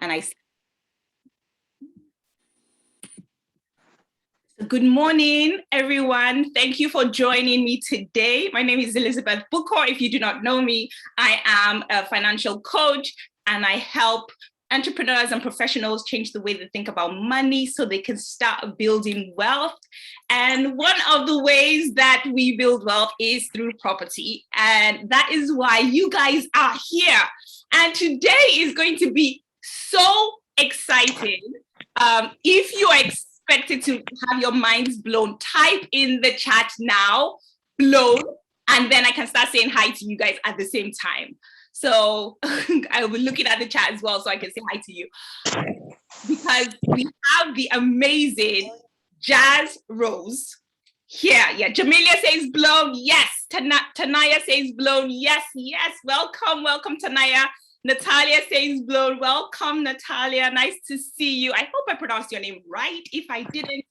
And good morning, everyone. Thank you for joining me today. My name is Elizabeth Bukor. If you do not know me, I am a financial coach and I help entrepreneurs and professionals change the way they think about money so they can start building wealth. And one of the ways that we build wealth is through property. And that is why you guys are here. And today is going to be so exciting. If you are expected to have your minds blown, type in the chat now, blown, and then I can start saying hi to you guys at the same time. So I will be looking at the chat as well so I can say hi to you. Because we have the amazing Jazz Rose here. Yeah, Jamelia says blown. Yes. Tanaya says blown. Yes, yes. Welcome, Tanaya. Natalia says blown. Welcome, Natalia. Nice to see you. I hope I pronounced your name right. If I didn't,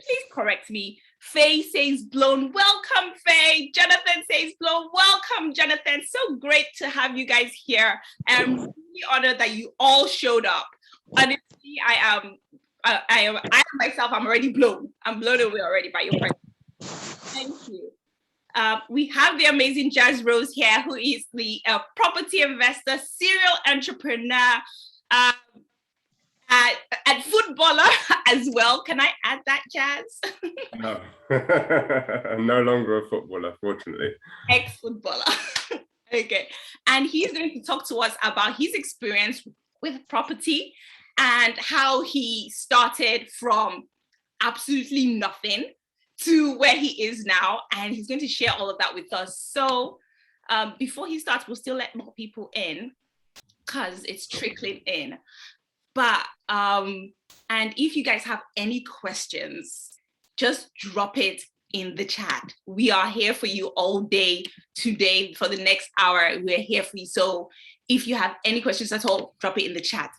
please correct me. Faye says blown. Welcome, Faye. Jonathan says blown. Welcome, Jonathan. So great to have you guys here. I'm really honored that you all showed up. Honestly, I myself, I'm already blown. I'm blown away already by your presence. Thank you. We have the amazing Jazz Rose here, who is the property investor, serial entrepreneur, and footballer as well. Can I add that, Jazz? No, no longer a footballer, fortunately. Ex-footballer. Okay. And he's going to talk to us about his experience with property and how he started from absolutely nothing to where he is now, and he's going to share all of that with us. So before he starts, we'll still let more people in because it's trickling in. But and if you guys have any questions, just drop it in the chat. We are here for you all day today. For the next hour, we're here for you. So if you have any questions at all, drop it in the chat.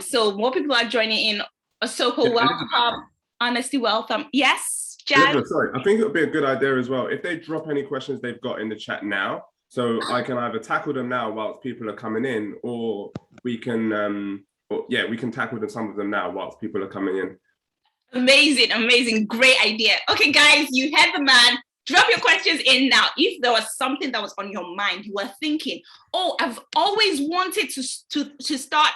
So more people are joining in. Osoko, welcome. Honesty, welcome. Yes. Elizabeth, sorry, I think it would be a good idea as well if they drop any questions they've got in the chat now, so I can either tackle them now whilst people are coming in, or we can, we can tackle some of them now whilst people are coming in. Amazing, great idea. Okay, guys, you heard the man. Drop your questions in now. If there was something that was on your mind, you were thinking, oh, I've always wanted to start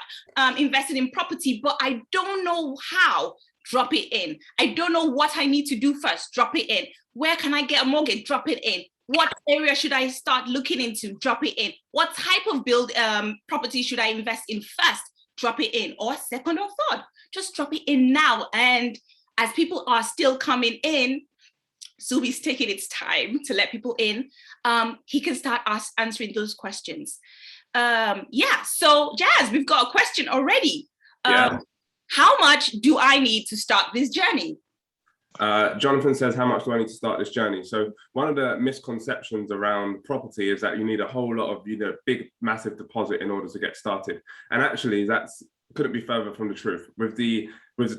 investing in property, but I don't know how. Drop it in. I don't know what I need to do first. Drop it in. Where can I get a mortgage? Drop it in. What area should I start looking into? Drop it in. What type of property should I invest in first? Drop it in. Or second or third. Just drop it in now. And as people are still coming in, Zubi's taking its time to let people in. He can start answering those questions. So Jazz, we've got a question already. How much do I need to start this journey? Jonathan says, how much do I need to start this journey? So one of the misconceptions around property is that you need a whole lot of, big, massive deposit in order to get started. And actually, couldn't be further from the truth. With the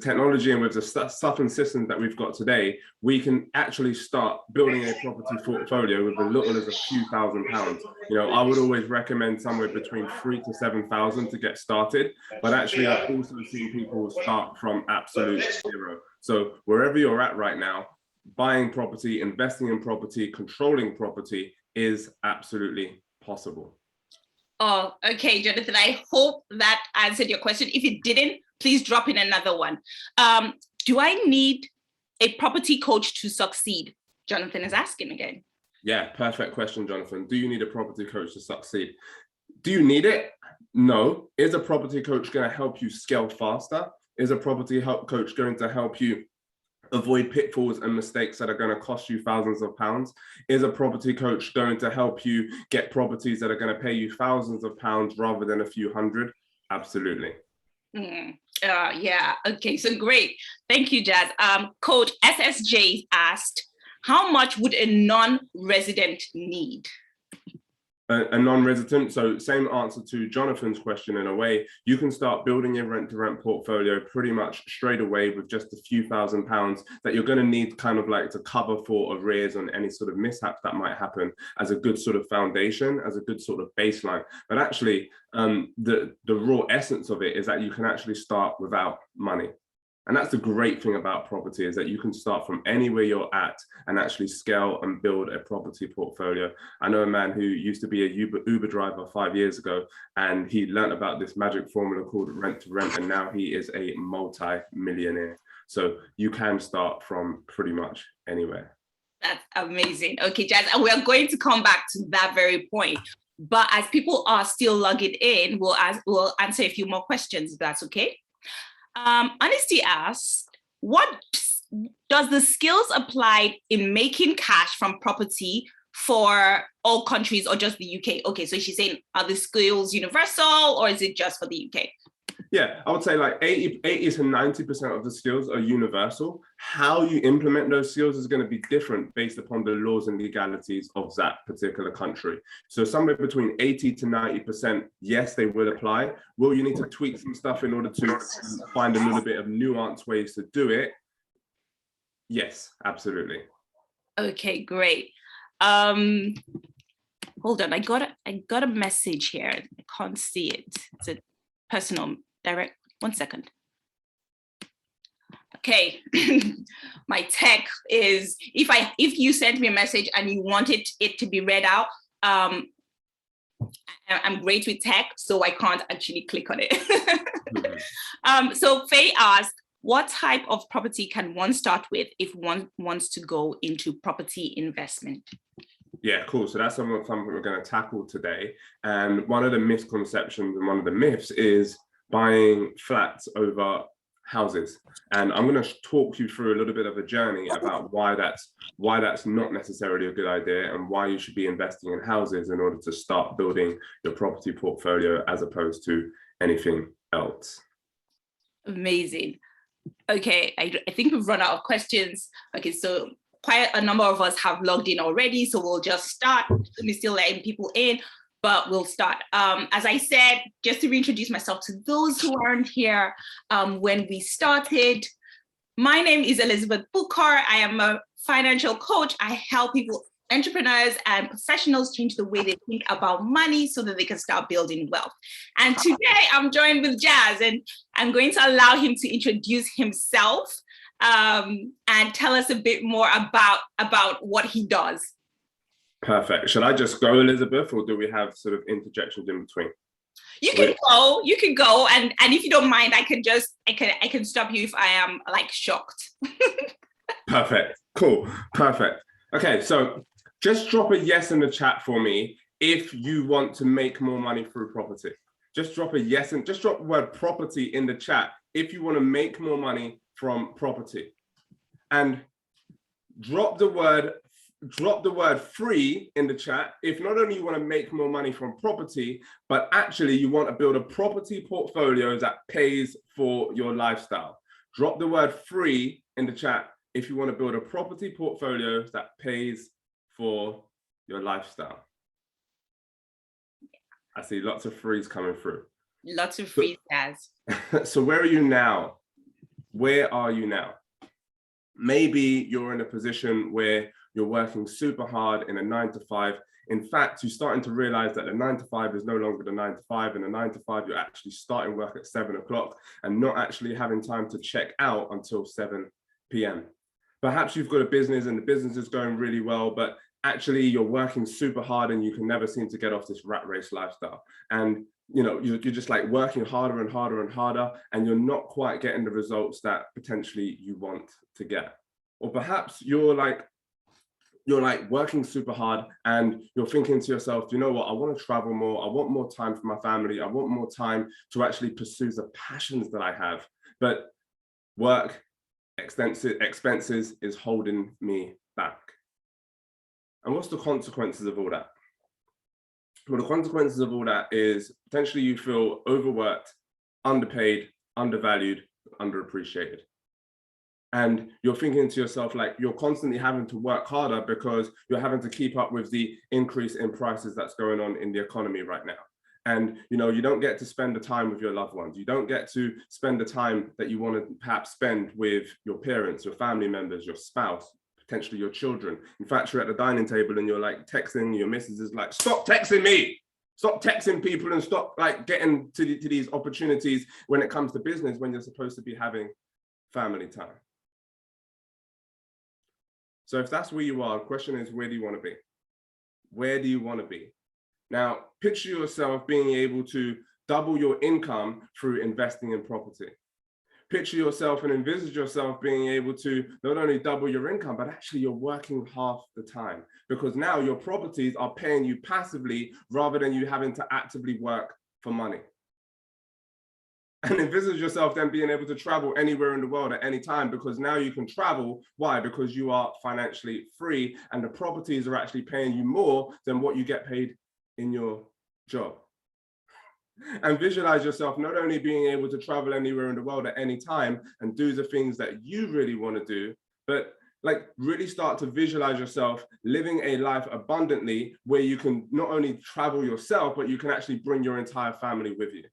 technology and with the stuff and systems that we've got today, we can actually start building a property portfolio with as little as a few £1,000s. I would always recommend somewhere between 3,000 to 7,000 to get started. But actually, I've also seen people start from absolute zero. So wherever you're at right now, buying property, investing in property, controlling property is absolutely possible. Oh, okay, Jonathan, I hope that answered your question. If it didn't, please drop in another one. Do I need a property coach to succeed? Jonathan is asking again. Yeah, perfect question, Jonathan. Do you need a property coach to succeed? Do you need it? No. Is a property coach going to help you scale faster? Is a property coach going to help you avoid pitfalls and mistakes that are going to cost you thousands of pounds? Is a property coach going to help you get properties that are going to pay you thousands of pounds rather than a few hundred? Absolutely. Yeah. Okay. So great. Thank you, Jazz. Coach SSJ asked, how much would a non-resident need? A non-resident. So same answer to Jonathan's question. In a way, you can start building your rent-to-rent portfolio pretty much straight away with just a few £1,000s that you're going to need kind of like to cover for arrears on any sort of mishaps that might happen, as a good sort of foundation, as a good sort of baseline. But actually, the raw essence of it is that you can actually start without money. And that's the great thing about property, is that you can start from anywhere you're at and actually scale and build a property portfolio. I know a man who used to be a Uber driver 5 years ago, and he learned about this magic formula called rent to rent, and now he is a multi-millionaire. So you can start from pretty much anywhere. That's amazing. Okay, Jazz, and we're going to come back to that very point. But as people are still logging in, we'll answer a few more questions, if that's okay. Honesty asks, what does the skills applied in making cash from property for all countries or just the UK? Okay, so she's saying, are the skills universal or is it just for the UK? Yeah, I would say like 80 to 90% of the skills are universal. How you implement those skills is going to be different based upon the laws and legalities of that particular country. So somewhere between 80 to 90%, yes, they will apply. Will you need to tweak some stuff in order to find a little bit of nuanced ways to do it? Yes, absolutely. Okay, great. Hold on, I got a message here. I can't see it. It's a personal direct. 1 second. Okay, my tech is, if you sent me a message and you wanted it to be read out, I'm great with tech, so I can't actually click on it. So Faye asked, what type of property can one start with if one wants to go into property investment? Yeah, cool. So that's something we're going to tackle today. And one of the misconceptions and one of the myths is buying flats over houses. And I'm going to talk you through a little bit of a journey about why that's not necessarily a good idea, and why you should be investing in houses in order to start building your property portfolio as opposed to anything else. Amazing. Okay, I think we've run out of questions. Okay, so quite a number of us have logged in already, so we'll just start. We're still letting people in, but we'll start. As I said, just to reintroduce myself to those who aren't here when we started, my name is Elizabeth Booker. I am a financial coach. I help people, entrepreneurs and professionals, change the way they think about money so that they can start building wealth. And today I'm joined with Jazz, and I'm going to allow him to introduce himself and tell us a bit more about what he does. Perfect. Should I just go, Elizabeth, or do we have sort of interjections in between? You can go, and if you don't mind, I can stop you if I am like shocked. Perfect. Cool. Perfect. Okay, so just drop a yes in the chat for me if you want to make more money through property. Just drop a yes, and just drop the word property in the chat if you want to make more money from property. And drop the word free in the chat if not only you want to make more money from property, but actually you want to build a property portfolio that pays for your lifestyle. Drop the word free in the chat if you want to build a property portfolio that pays for your lifestyle. I see lots of frees coming through. Lots of frees, guys. So where are you now? Where are you now? Maybe you're in a position where you're working super hard in a 9 to 5. In fact, you're starting to realize that the 9 to 5 is no longer the 9 to 5. In the 9 to 5, you're actually starting work at 7 o'clock and not actually having time to check out until 7 p.m. Perhaps you've got a business and the business is going really well, but actually you're working super hard and you can never seem to get off this rat race lifestyle. And you're just like working harder and harder and harder, and you're not quite getting the results that potentially you want to get. Or perhaps you're like working super hard and you're thinking to yourself, you know what, I want to travel more. I want more time for my family. I want more time to actually pursue the passions that I have. But work, expenses is holding me back. And what's the consequences of all that? Well, the consequences of all that is potentially you feel overworked, underpaid, undervalued, underappreciated. And you're thinking to yourself, like, you're constantly having to work harder because you're having to keep up with the increase in prices that's going on in the economy right now. And, you know, you don't get to spend the time with your loved ones. You don't get to spend the time that you want to perhaps spend with your parents, your family members, your spouse, potentially your children. In fact, you're at the dining table and you're like texting, your missus is like, stop texting me. Stop texting people and stop like getting to these opportunities when it comes to business, when you're supposed to be having family time. So if that's where you are, the question is, where do you want to be? Where do you want to be? Now, picture yourself being able to double your income through investing in property. Picture yourself and envisage yourself being able to not only double your income, but actually you're working half the time, because now your properties are paying you passively rather than you having to actively work for money. And envisage yourself then being able to travel anywhere in the world at any time, because now you can travel. Why? Because you are financially free and the properties are actually paying you more than what you get paid in your job. And visualize yourself not only being able to travel anywhere in the world at any time and do the things that you really want to do, but like really start to visualize yourself living a life abundantly where you can not only travel yourself, but you can actually bring your entire family with you.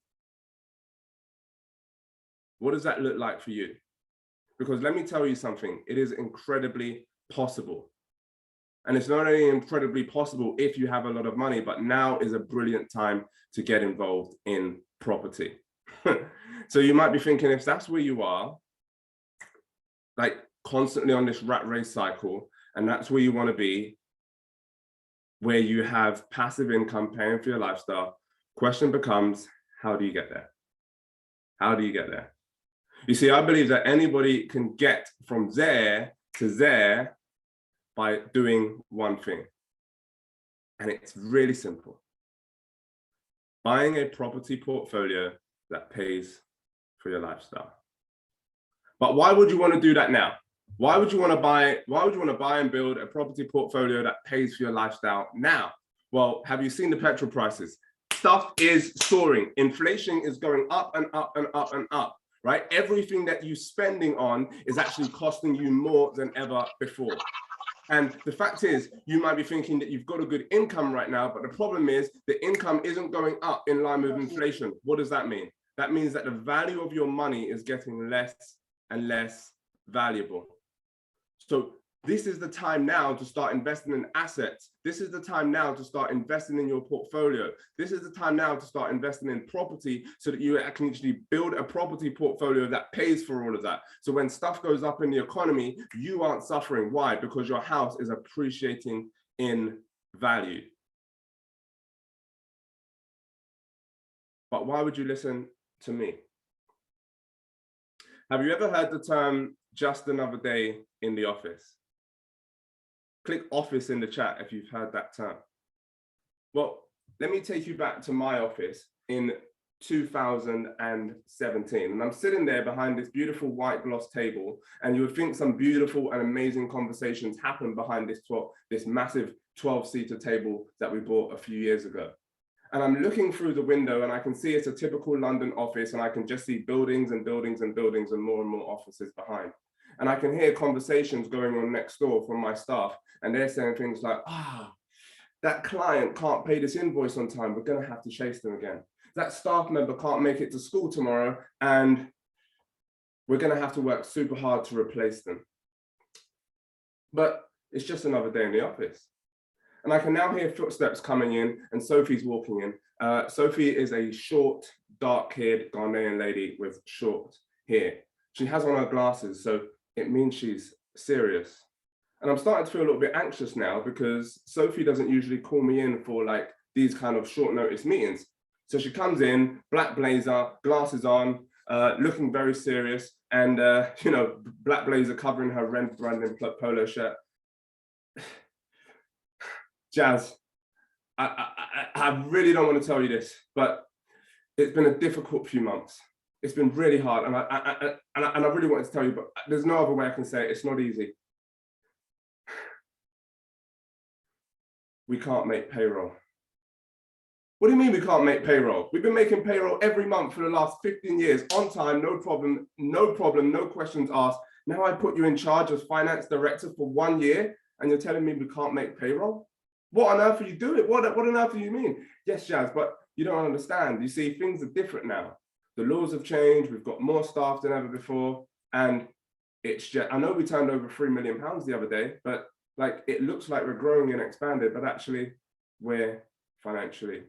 What does that look like for you? Because let me tell you something, it is incredibly possible. And it's not only incredibly possible if you have a lot of money, but now is a brilliant time to get involved in property. So you might be thinking, if that's where you are, like constantly on this rat race cycle, and that's where you want to be, where you have passive income paying for your lifestyle, question becomes, how do you get there? How do you get there? You see, I believe that anybody can get from there to there by doing one thing. And it's really simple. Buying a property portfolio that pays for your lifestyle. But why would you want to do that now? Why would you want to buy and build a property portfolio that pays for your lifestyle now? Well, have you seen the petrol prices? Stuff is soaring. Inflation is going up and up and up and up. Right? Everything that you're spending on is actually costing you more than ever before. And the fact is, you might be thinking that you've got a good income right now, but the problem is the income isn't going up in line with inflation. What does that mean? That means that the value of your money is getting less and less valuable. So this is the time now to start investing in assets. This is the time now to start investing in your portfolio. This is the time now to start investing in property so that you can actually build a property portfolio that pays for all of that. So when stuff goes up in the economy, you aren't suffering. Why? Because your house is appreciating in value. But why would you listen to me? Have you ever heard the term just another day in the office? Click office in the chat if you've heard that term. Well, let me take you back to my office in 2017. And I'm sitting there behind this beautiful white gloss table, and you would think some beautiful and amazing conversations happen behind this massive 12-seater table that we bought a few years ago. And I'm looking through the window and I can see it's a typical London office, and I can just see buildings and buildings and buildings and more offices behind. And I can hear conversations going on next door from my staff, and they're saying things like, that client can't pay this invoice on time, we're going to have to chase them again. That staff member can't make it to school tomorrow, and we're going to have to work super hard to replace them. But it's just another day in the office. And I can now hear footsteps coming in, and Sophie's walking in. Sophie is a short, dark-haired Ghanaian lady with short hair. She has on her glasses, so it means she's serious. And I'm starting to feel a little bit anxious now, because Sophie doesn't usually call me in for like these kind of short notice meetings. So she comes in, black blazer, glasses on, looking very serious, and you know, black blazer covering her Ren branded polo shirt. Jazz, I really don't want to tell you this, but it's been a difficult few months. It's been really hard, and I really wanted to tell you, but there's no other way I can say it. It's not easy. We can't make payroll. What do you mean we can't make payroll? We've been making payroll every month for the last 15 years, on time, no problem, no questions asked. Now I put you in charge as finance director for 1 year and you're telling me we can't make payroll? What on earth are you doing? What on earth do you mean? Yes, Jazz, but you don't understand. You see, things are different now. The laws have changed. We've got more staff than ever before. And it's just, I know we turned over £3 million the other day, but like, it looks like we're growing and expanded, but actually we're financially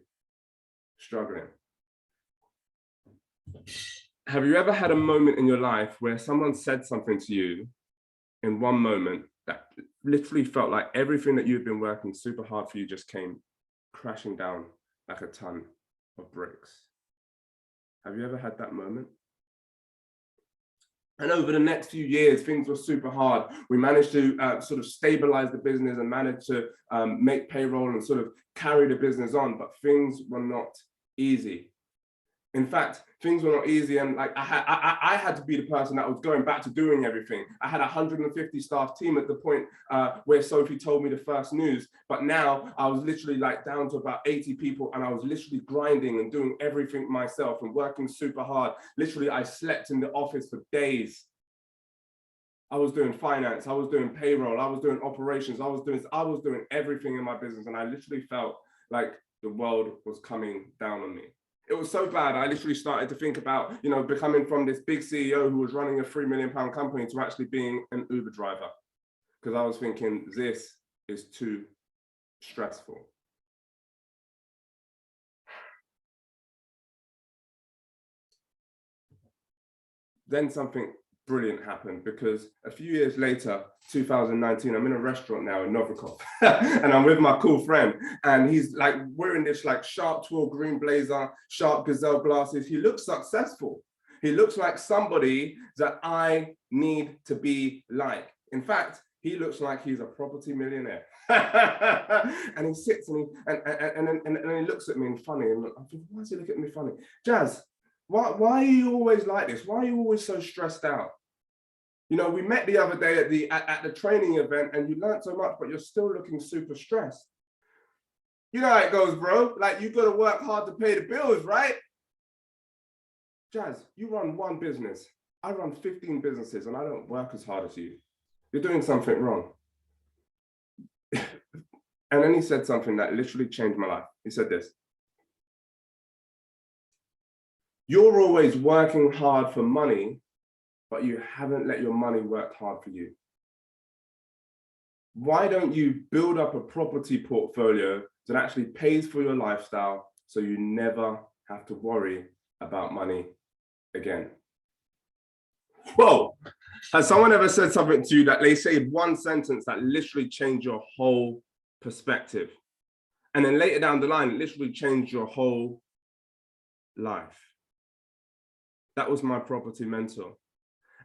struggling. Have you ever had a moment in your life where someone said something to you in one moment that literally felt like everything that you've been working super hard for you just came crashing down like a ton of bricks? Have you ever had that moment? And over the next few years, things were super hard. We managed to sort of stabilize the business and managed to make payroll and sort of carry the business on, but things were not easy. In fact, things were not easy, and like I had to be the person that was going back to doing everything. I had a 150 staff team at the point where Sophie told me the first news, but now I was literally like down to about 80 people, and I was literally grinding and doing everything myself and working super hard. Literally, I slept in the office for days. I was doing finance, I was doing payroll, I was doing operations, I was doing everything in my business, and I literally felt like the world was coming down on me. It was so bad, I literally started to think about, you know, becoming from this big CEO who was running a £3 million company to actually being an Uber driver. Because I was thinking, this is too stressful. Then something brilliant happened, because a few years later, 2019, I'm in a restaurant now in Novikov and I'm with my cool friend, and he's like wearing this like sharp twill green blazer, sharp gazelle glasses. He looks successful. He looks like somebody that I need to be like. In fact, he looks like he's a property millionaire. And he sits and he looks at me funny, and I'm thinking, why is he looking at me funny? Jazz, why are you always like this? Why are you always so stressed out? You know, we met the other day at the training event, and you learned so much, but you're still looking super stressed. You know how it goes, bro. Like, you got to work hard to pay the bills, right? Jazz, you run one business. I run 15 businesses, and I don't work as hard as you. You're doing something wrong. And then he said something that literally changed my life. He said this: you're always working hard for money, but you haven't let your money work hard for you. Why don't you build up a property portfolio that actually pays for your lifestyle so you never have to worry about money again? Whoa! Has someone ever said something to you that they say one sentence that literally changed your whole perspective? And then later down the line, it literally changed your whole life. That was my property mentor.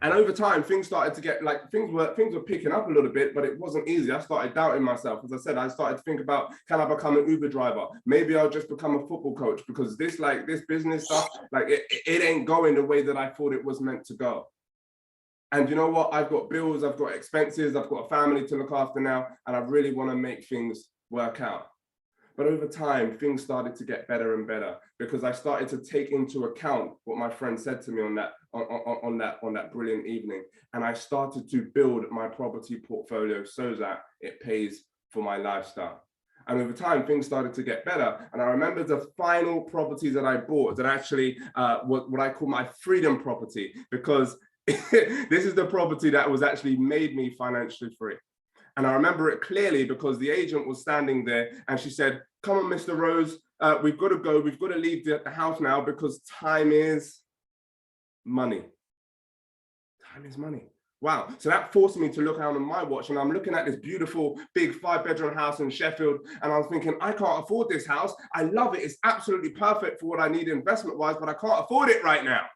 And over time, things started to get like, things were picking up a little bit, but it wasn't easy. I started doubting myself. As I said, I started to think about, can I become an Uber driver? Maybe I'll just become a football coach, because this business stuff, like it ain't going the way that I thought it was meant to go. And you know what? I've got bills, I've got expenses, I've got a family to look after now, and I really want to make things work out. But over time, things started to get better and better, because I started to take into account what my friend said to me on that brilliant evening. And I started to build my property portfolio so that it pays for my lifestyle. And over time, things started to get better. And I remember the final property that I bought that actually what I call my freedom property, because this is the property that was actually made me financially free. And I remember it clearly because the agent was standing there and she said, "Come on, Mr. Rose, we've got to go. We've got to leave the house now because time is money." Time is money. Wow. So that forced me to look down on my watch, and I'm looking at this beautiful big 5-bedroom house in Sheffield. And I was thinking, I can't afford this house. I love it. It's absolutely perfect for what I need investment wise, but I can't afford it right now.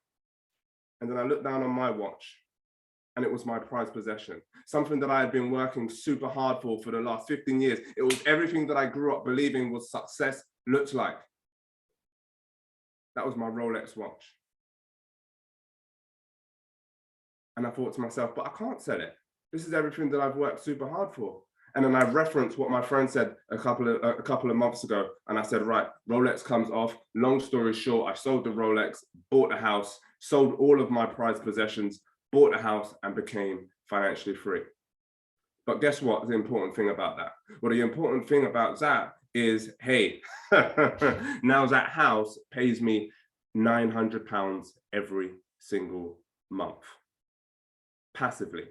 And then I looked down on my watch, and it was my prized possession, something that I had been working super hard for the last 15 years. It was everything that I grew up believing was success looked like. That was my Rolex watch. And I thought to myself, but I can't sell it. This is everything that I've worked super hard for. And then I referenced what my friend said a couple of months ago. And I said, right, Rolex comes off. Long story short, I sold the Rolex, bought a house, sold all of my prized possessions, bought a house, and became financially free. But guess what? The important thing about that? Well, the important thing about that is, hey, now that house pays me £900 every single month, passively.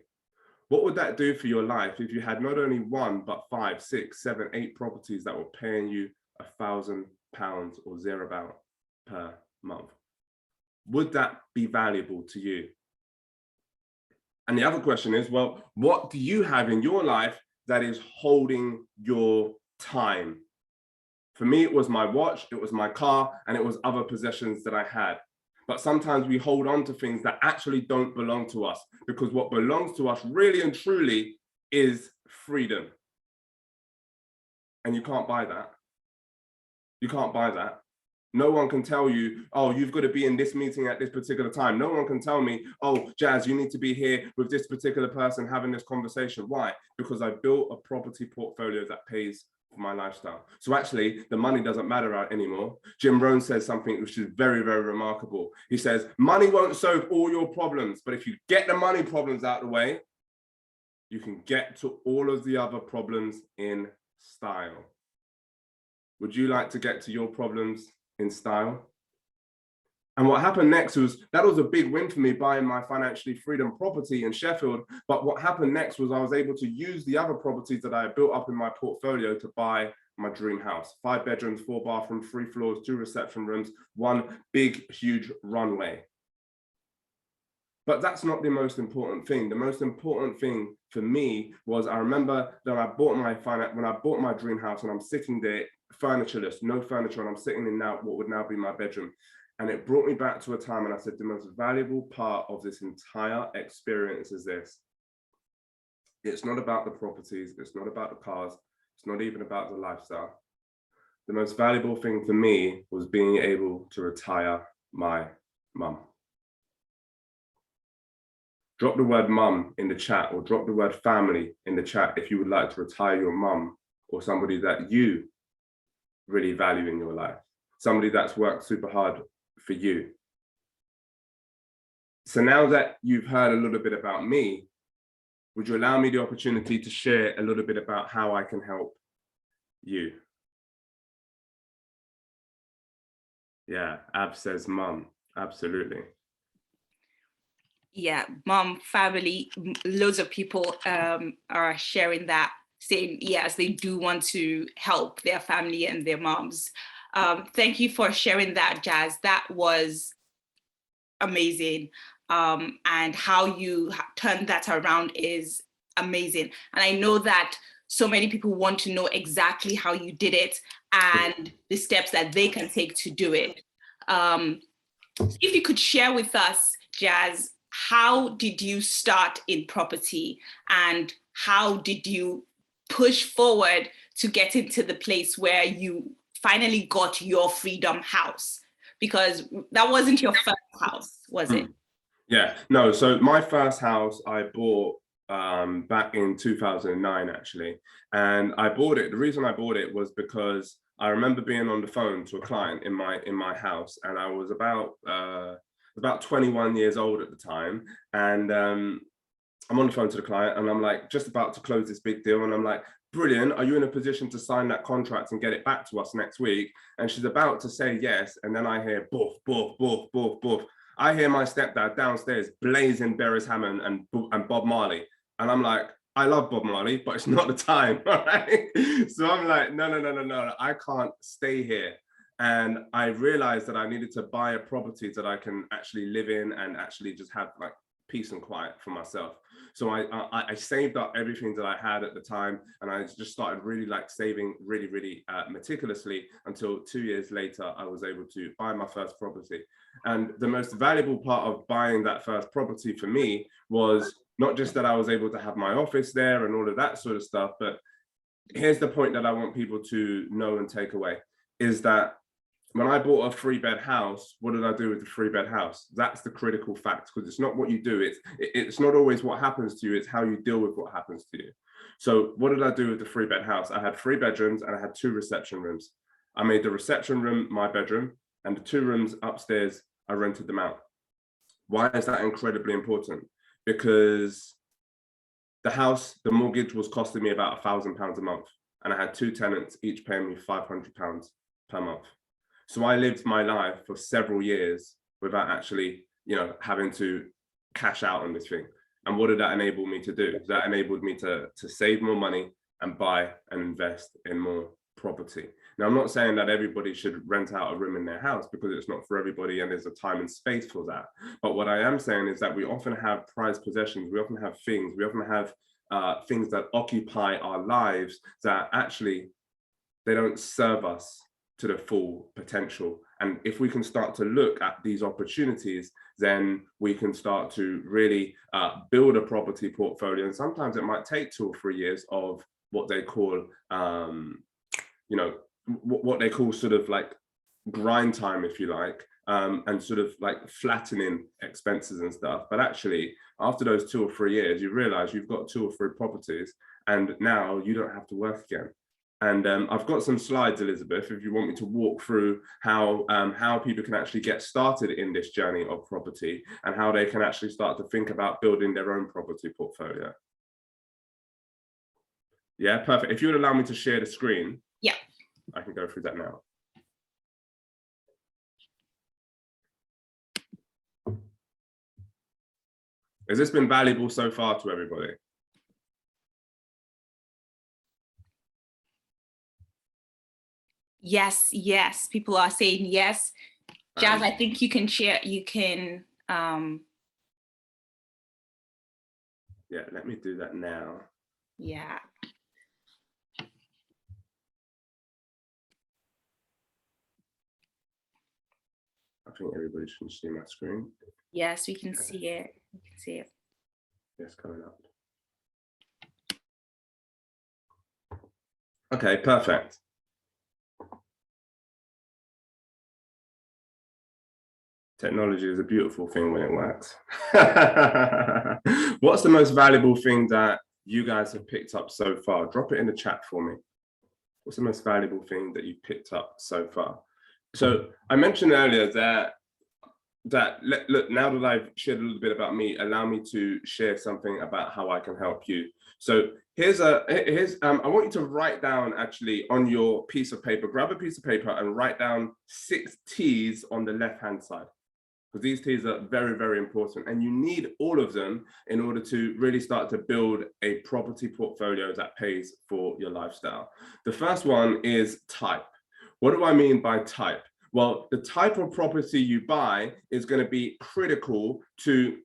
What would that do for your life if you had not only one, but 5, 6, 7, 8 properties that were paying you £1,000 or thereabout per month? Would that be valuable to you? And the other question is, well, what do you have in your life that is holding your time? For me, it was my watch, it was my car, and it was other possessions that I had. But sometimes we hold on to things that actually don't belong to us, because what belongs to us really and truly is freedom. And you can't buy that. You can't buy that. No one can tell you, oh, you've got to be in this meeting at this particular time. No one can tell me, oh, Jazz, you need to be here with this particular person having this conversation. Why? Because I built a property portfolio that pays for my lifestyle. So actually, the money doesn't matter anymore. Jim Rohn says something which is very, very remarkable. He says, money won't solve all your problems, but if you get the money problems out of the way, you can get to all of the other problems in style. Would you like to get to your problems in style? And what happened next was, that was a big win for me, buying my financially freedom property in Sheffield. But what happened next was I was able to use the other properties that I had built up in my portfolio to buy my dream house. 5 bedrooms, 4 bathrooms, 3 floors, 2 reception rooms, 1 big, huge runway. But that's not the most important thing. The most important thing for me was, I remember that when I bought my dream house, and I'm sitting there, furnitureless, no furniture, and I'm sitting in now what would now be my bedroom. And it brought me back to a time, and I said, the most valuable part of this entire experience is this. It's not about the properties, it's not about the cars, it's not even about the lifestyle. The most valuable thing for me was being able to retire my mum. Drop the word mum in the chat, or drop the word family in the chat if you would like to retire your mum, or somebody that you really value in your life, somebody that's worked super hard for you. So now that you've heard a little bit about me, would you allow me the opportunity to share a little bit about how I can help you? Yeah, Ab says mum, absolutely. Yeah, mom, family, loads of people are sharing that, saying, yes, they do want to help their family and their moms. Thank you for sharing that, Jazz. That was amazing. And how you turned that around is amazing. And I know that so many people want to know exactly how you did it and the steps that they can take to do it. If you could share with us, Jazz, how did you start in property, and how did you push forward to get into the place where you finally got your freedom house? Because that wasn't your first house, was it? Yeah, no. So my first house I bought back in 2009, actually. And I bought it. The reason I bought it was because I remember being on the phone to a client in my house, and I was about 21 years old at the time. And I'm on the phone to the client, and I'm like, just about to close this big deal. And I'm like, brilliant, are you in a position to sign that contract and get it back to us next week? And she's about to say yes. And then I hear boof, boof, boof, boof, boof. I hear my stepdad downstairs blazing Beres Hammond and Bob Marley. And I'm like, I love Bob Marley, but it's not the time, right? So I'm like, no, I can't stay here. And I realized that I needed to buy a property that I can actually live in and actually just have like peace and quiet for myself. So I saved up everything that I had at the time, and I just started really like saving really meticulously until 2 years later, I was able to buy my first property. And the most valuable part of buying that first property for me was not just that I was able to have my office there and all of that sort of stuff, but here's the point that I want people to know and take away, is that when I bought a 3-bed house, what did I do with the 3-bed house? That's the critical fact, because it's not what you do. It's not always what happens to you. It's how you deal with what happens to you. So what did I do with the 3-bed house? I had 3 bedrooms and I had 2 reception rooms. I made the reception room my bedroom, and the 2 rooms upstairs, I rented them out. Why is that incredibly important? Because the house, the mortgage was costing me about £1,000 a month, and I had 2 tenants, each paying me £500 per month. So I lived my life for several years without actually, having to cash out on this thing. And what did that enable me to do? That enabled me to save more money and buy and invest in more property. Now, I'm not saying that everybody should rent out a room in their house, because it's not for everybody and there's a time and space for that. But what I am saying is that we often have prized possessions, we often have things, we often have things that occupy our lives that actually, they don't serve us to the full potential. And if we can start to look at these opportunities, then we can start to really build a property portfolio. And sometimes it might take 2 or 3 years of what they call, what they call sort of like grind time, if you like, and sort of like flattening expenses and stuff. But actually, after those 2 or 3 years, you realize you've got 2 or 3 properties, and now you don't have to work again. And I've got some slides, Elizabeth, if you want me to walk through how people can actually get started in this journey of property, and how they can actually start to think about building their own property portfolio. Yeah, perfect. If you would allow me to share the screen. Yeah. I can go through that now. Has this been valuable so far to everybody? Yes. People are saying yes. Jazz, I think you can share, yeah, let me do that now. Yeah. I think everybody should see my screen. Yes, we can see it. We can see it. Yes, coming up. Okay, perfect. Technology is a beautiful thing when it works. What's the most valuable thing that you guys have picked up so far? Drop it in the chat for me. What's the most valuable thing that you've picked up so far? So I mentioned earlier look, now that I've shared a little bit about me, allow me to share something about how I can help you. So I want you to write down, actually, on your piece of paper, grab a piece of paper and write down 6 T's on the left-hand side, because these T's are very, very important, and you need all of them in order to really start to build a property portfolio that pays for your lifestyle. The first one is type. What do I mean by type? Well, the type of property you buy is going to be critical to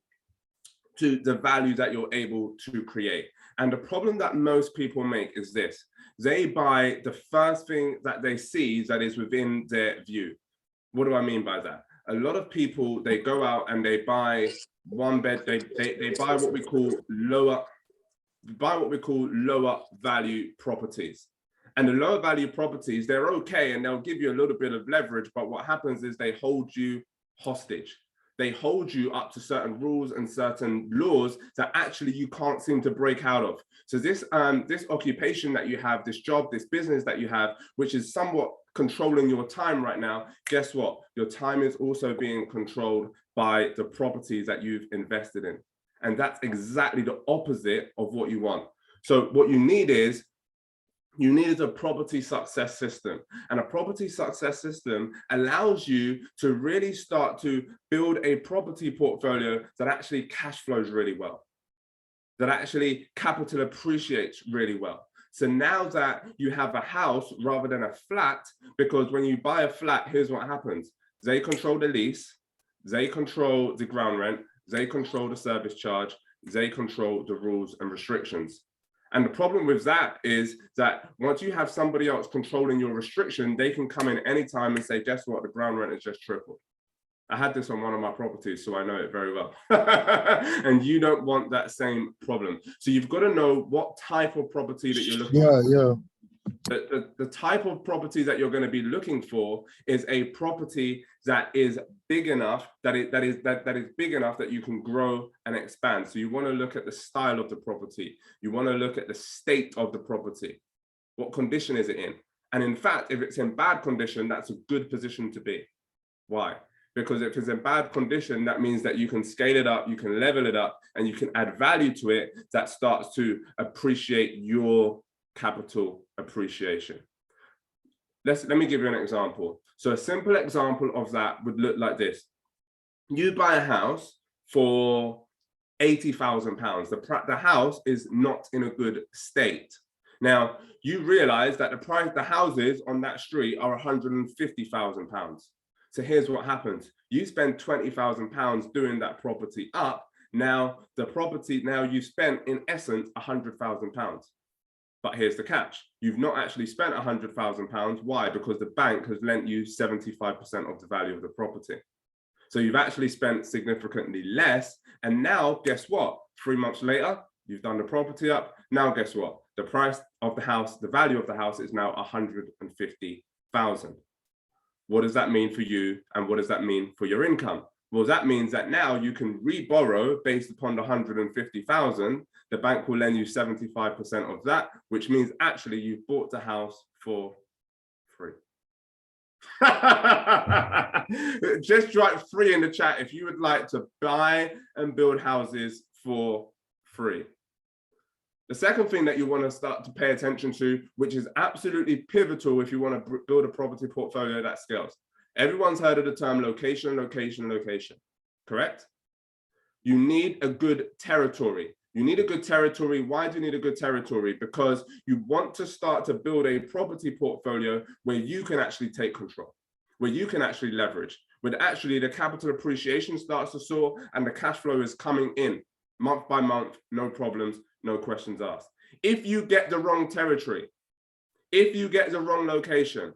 the value that you're able to create. And the problem that most people make is this: they buy the first thing that they see that is within their view. What do I mean by that? A lot of people, they go out and they buy one bed, they buy what we call lower value properties. And the lower value properties, they're okay and they'll give you a little bit of leverage, but what happens is they hold you hostage. They hold you up to certain rules and certain laws that actually you can't seem to break out of. So this occupation that you have, this job, this business that you have, which is somewhat controlling your time right now, guess what? Your time is also being controlled by the properties that you've invested in. And that's exactly the opposite of what you want. So what you need is a property success system. And a property success system allows you to really start to build a property portfolio that actually cash flows really well, that actually capital appreciates really well. So now that you have a house rather than a flat, because when you buy a flat, here's what happens. They control the lease, they control the ground rent, they control the service charge, they control the rules and restrictions. And the problem with that is that once you have somebody else controlling your restriction, they can come in anytime and say, guess what, the ground rent is just tripled. I had this on one of my properties, so I know it very well. And you don't want that same problem. So you've got to know what type of property that you're looking for. Yeah. The type of property that you're going to be looking for is a property that is big enough, that is big enough that you can grow and expand. So you want to look at the style of the property. You want to look at the state of the property. What condition is it in? And in fact, if it's in bad condition, that's a good position to be. Why? Because if it's in bad condition, that means that you can scale it up, you can level it up, and you can add value to it that starts to appreciate your capital appreciation. Let me give you an example. So a simple example of that would look like this. You buy a house for £80,000. The house is not in a good state. Now, you realize that the houses on that street are £150,000. So here's what happens. You spend £20,000 doing that property up. Now you spent in essence £100,000. But here's the catch. You've not actually spent £100,000. Why? Because the bank has lent you 75% of the value of the property. So you've actually spent significantly less. And now, guess what? 3 months later, you've done the property up. Now, guess what? The price of the house, the value of the house is now 150,000. What does that mean for you? And what does that mean for your income? Well, that means that now you can re-borrow based upon the 150,000. The bank will lend you 75% of that, which means actually you've bought the house for free. Just write free in the chat if you would like to buy and build houses for free. The second thing that you want to start to pay attention to, which is absolutely pivotal if you want to build a property portfolio that scales. Everyone's heard of the term location, location, location, correct? You need a good territory. You need a good territory. Why do you need a good territory? Because you want to start to build a property portfolio where you can actually take control, where you can actually leverage, where actually the capital appreciation starts to soar and the cash flow is coming in month by month, no problems, no questions asked. If you get the wrong territory, if you get the wrong location,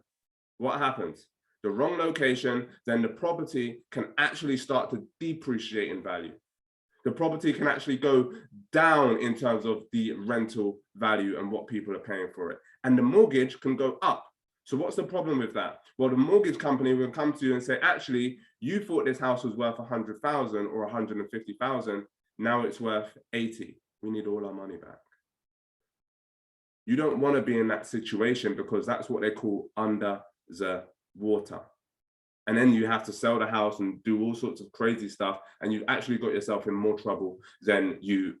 what happens? The wrong location, then the property can actually start to depreciate in value. The property can actually go down in terms of the rental value and what people are paying for it. And the mortgage can go up. So what's the problem with that? Well, the mortgage company will come to you and say, actually, you thought this house was worth 100,000 or 150,000. Now it's worth 80. We need all our money back. You don't want to be in that situation because that's what they call under the water. And then you have to sell the house and do all sorts of crazy stuff, and you've actually got yourself in more trouble than you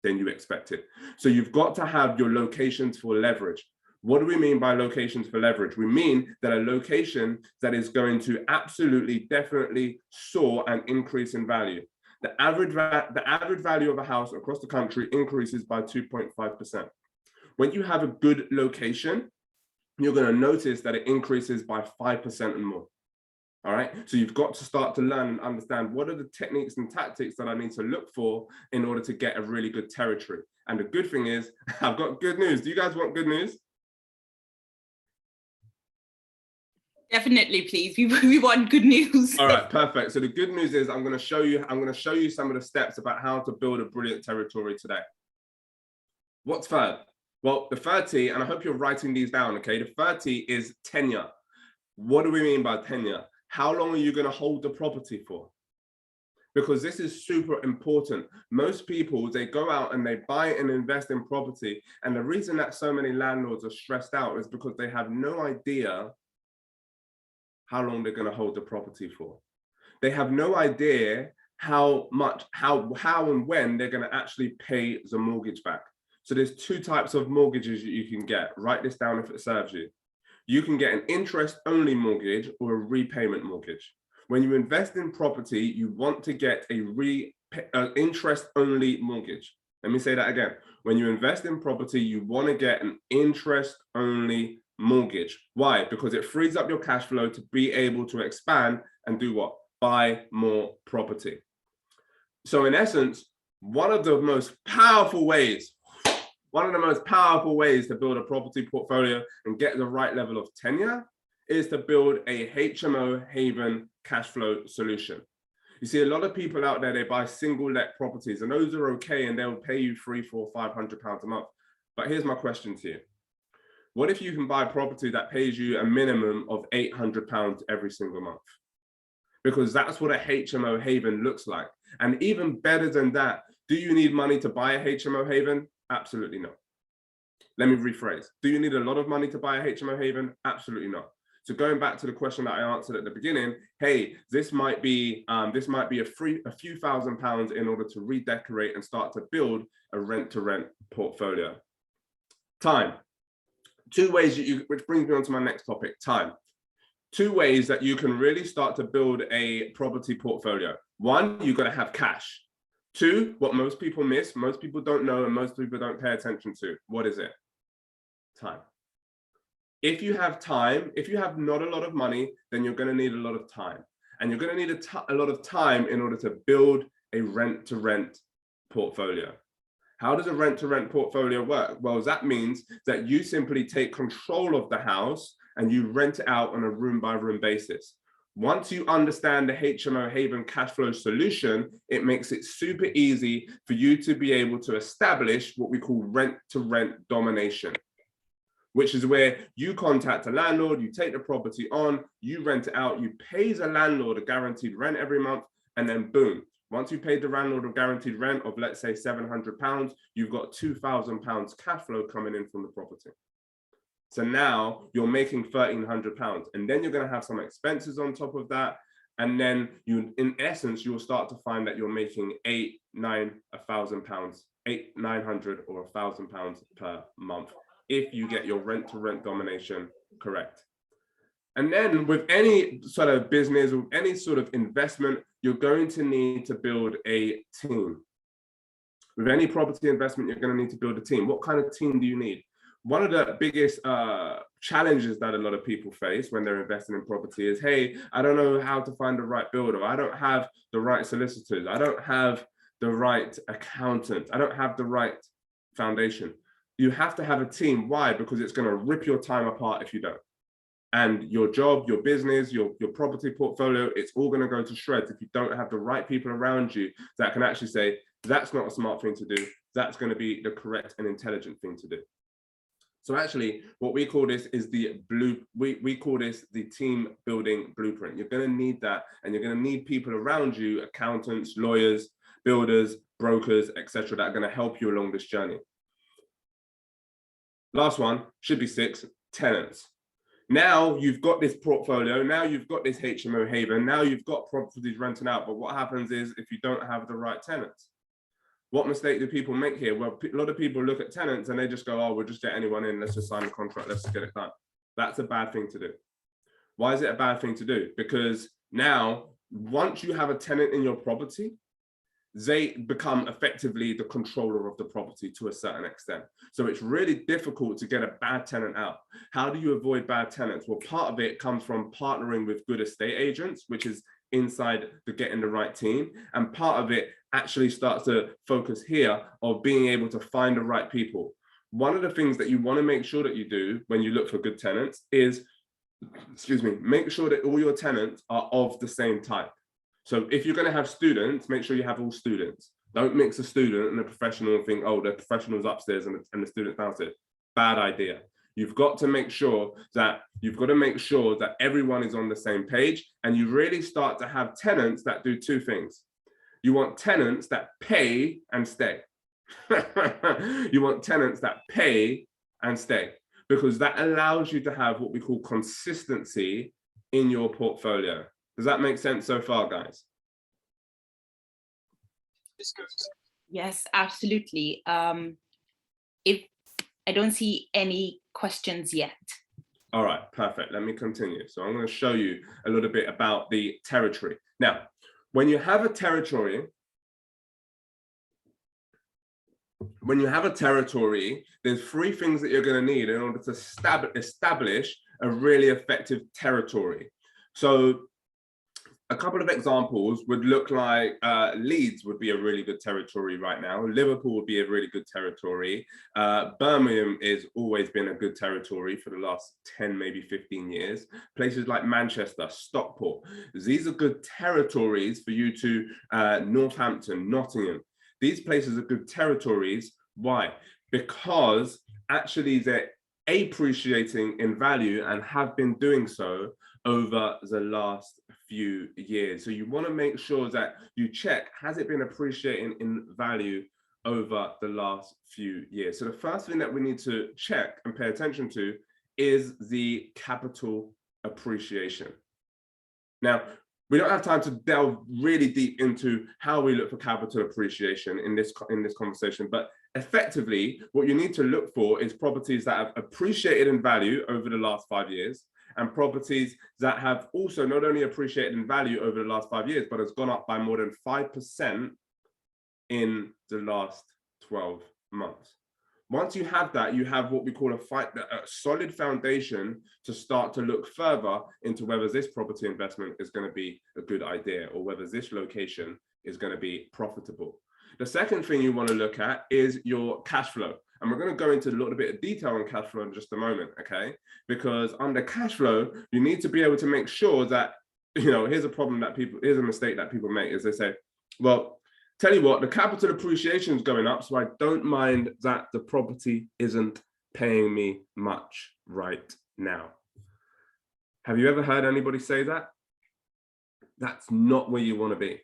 expected. So you've got to have your locations for leverage. What do we mean by locations for leverage? We mean that a location that is going to absolutely, definitely soar and increase in value. The average value of a house across the country increases by 2.5%. When you have a good location, you're going to notice that it increases by 5% and more. All right. So you've got to start to learn and understand what are the techniques and tactics that I need to look for in order to get a really good territory. And the good thing is, I've got good news. Do you guys want good news? Definitely, please. We want good news. All right, perfect. So the good news is I'm going to show you some of the steps about how to build a brilliant territory today. What's third? Well, the third T, and I hope you're writing these down, okay? The third T is tenure. What do we mean by tenure? How long are you going to hold the property for? Because this is super important. Most people, they go out and they buy and invest in property. And the reason that so many landlords are stressed out is because they have no idea how long they're going to hold the property for. They have no idea how and when they're going to actually pay the mortgage back. So there's two types of mortgages that you can get. Write this down if it serves you. You can get an interest-only mortgage or a repayment mortgage. When you invest in property, you want to get an interest-only mortgage. Let me say that again. When you invest in property, you want to get an interest-only mortgage. Why? Because it frees up your cash flow to be able to expand and do what? Buy more property. So in essence, one of the most powerful ways to build a property portfolio and get the right level of tenure is to build a HMO haven cash flow solution. You see, a lot of people out there, they buy single let properties, and those are okay, and they'll pay you £300, £400, £500 a month. But here's my question to you. What if you can buy property that pays you a minimum of £800 every single month? Because that's what a HMO haven looks like. And even better than that, do you need money to buy a HMO haven? Absolutely not. Let me rephrase. Do you need a lot of money to buy a HMO haven? Absolutely not. So going back to the question that I answered at the beginning, hey, this might be a few £1,000s in order to redecorate and start to build a rent-to-rent portfolio. Time. Two ways which brings me on to my next topic, time. Two ways that you can really start to build a property portfolio. One, you've got to have cash. Two, what most people miss, most people don't know, and most people don't pay attention to. What is it? Time. If you have time, if you have not a lot of money, then you're going to need a lot of time. And you're going to need a lot of time in order to build a rent-to-rent portfolio. How does a rent-to-rent portfolio work? Well, that means that you simply take control of the house and you rent it out on a room-by-room basis. Once you understand the HMO Haven cash flow solution, it makes it super easy for you to be able to establish what we call rent-to-rent domination, which is where you contact a landlord, you take the property on, you rent it out, you pay the landlord a guaranteed rent every month, and then boom. Once you paid the landlord a guaranteed rent of, let's say, £700, you've got £2,000 cash flow coming in from the property. So now you're making £1,300, and then you're going to have some expenses on top of that. And then you, in essence, you'll start to find that you're making £900 or £1,000 per month if you get your rent-to-rent domination correct. And then with any sort of business or any sort of investment, you're going to need to build a team. With any property investment, you're going to need to build a team. What kind of team do you need? One of the biggest challenges that a lot of people face when they're investing in property is, hey, I don't know how to find the right builder. I don't have the right solicitors. I don't have the right accountant. I don't have the right foundation. You have to have a team. Why? Because it's going to rip your time apart if you don't. And your job, your business, your property portfolio, it's all going to go to shreds if you don't have the right people around you that can actually say, that's not a smart thing to do. That's going to be the correct and intelligent thing to do. So actually, what we call this is we call this the team building blueprint. You're going to need that, and you're going to need people around you, accountants, lawyers, builders, brokers, etc., that are going to help you along this journey. Last one, should be 6, tenants. Now you've got this portfolio, now you've got this HMO haven, now you've got properties renting out, but what happens is if you don't have the right tenants? What mistake do people make here? Well, a lot of people look at tenants and they just go, oh, we'll just get anyone in, let's just sign the contract, let's just get it done. That's a bad thing to do. Why is it a bad thing to do? Because now, once you have a tenant in your property, they become effectively the controller of the property to a certain extent. So it's really difficult to get a bad tenant out. How do you avoid bad tenants? Well, part of it comes from partnering with good estate agents, which is inside the getting the right team. And part of it actually starts to focus here of being able to find the right people. One of the things that you want to make sure that you do when you look for good tenants is, make sure that all your tenants are of the same type. So if you're going to have students, make sure you have all students. Don't mix a student and a professional and think, oh, the professional's upstairs and the student's downstairs. Bad idea. You've got to make sure that everyone is on the same page, and you really start to have tenants that do two things. You want tenants that pay and stay. You want tenants that pay and stay, because that allows you to have what we call consistency in your portfolio. Does that make sense so far, guys? Yes, absolutely. If I don't see any questions yet. All right, perfect. Let me continue. So I'm going to show you a little bit about the territory. Now, when you have a territory, there's 3 things that you're going to need in order to establish a really effective territory. So a couple of examples would look like Leeds would be a really good territory right now. Liverpool would be a really good territory. Birmingham has always been a good territory for the last 10, maybe 15 years. Places like Manchester, Stockport. These are good territories for you to, Northampton, Nottingham. These places are good territories. Why? Because actually they're appreciating in value and have been doing so over the last few years. So you want to make sure that you check, has it been appreciating in value over the last few years? So the first thing that we need to check and pay attention to is the capital appreciation. Now, we don't have time to delve really deep into how we look for capital appreciation in this conversation, but effectively, what you need to look for is properties that have appreciated in value over the last 5 years, and properties that have also not only appreciated in value over the last 5 years, but has gone up by more than 5% in the last 12 months. Once you have that, you have what we call a solid foundation to start to look further into whether this property investment is going to be a good idea or whether this location is going to be profitable. The second thing you want to look at is your cash flow. And we're going to go into a little bit of detail on cash flow in just a moment, okay? Because under cash flow, you need to be able to make sure that, here's a mistake that people make is they say, well, tell you what, the capital appreciation is going up, so I don't mind that the property isn't paying me much right now. Have you ever heard anybody say that? That's not where you want to be.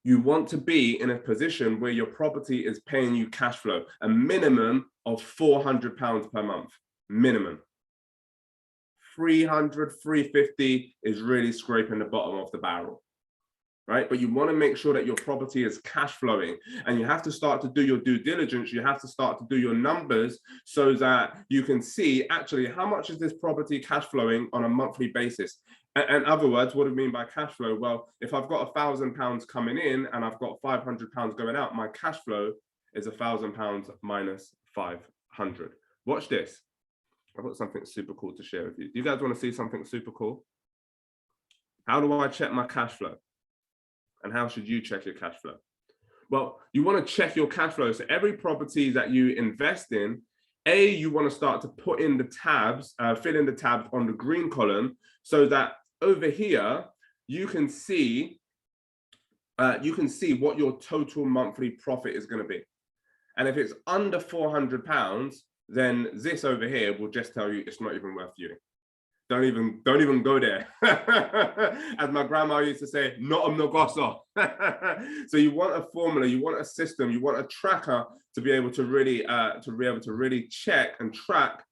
You want to be in a position where your property is paying you cash flow, a minimum of £400 per month, minimum. 300, 350 is really scraping the bottom of the barrel. Right? But you want to make sure that your property is cash flowing, and you have to start to do your due diligence. You have to start to do your numbers so that you can see actually how much is this property cash flowing on a monthly basis. In other words, what do I mean by cash flow? Well, if I've got £1,000 coming in and I've got £500 going out, my cash flow is £1,000 minus 500. Watch this. I've got something super cool to share with you. Do you guys want to see something super cool? How do I check my cash flow? And how should you check your cash flow? Well, you want to check your cash flow. So every property that you invest in, you want to start to put in the tabs, fill in the tabs on the green column, so that over here, you can see what your total monthly profit is going to be. And if it's under £400, then this over here will just tell you it's not even worth viewing. Don't even go there. As my grandma used to say, not a negocio. So you want a formula, you want a system, you want a tracker to be able to really check and track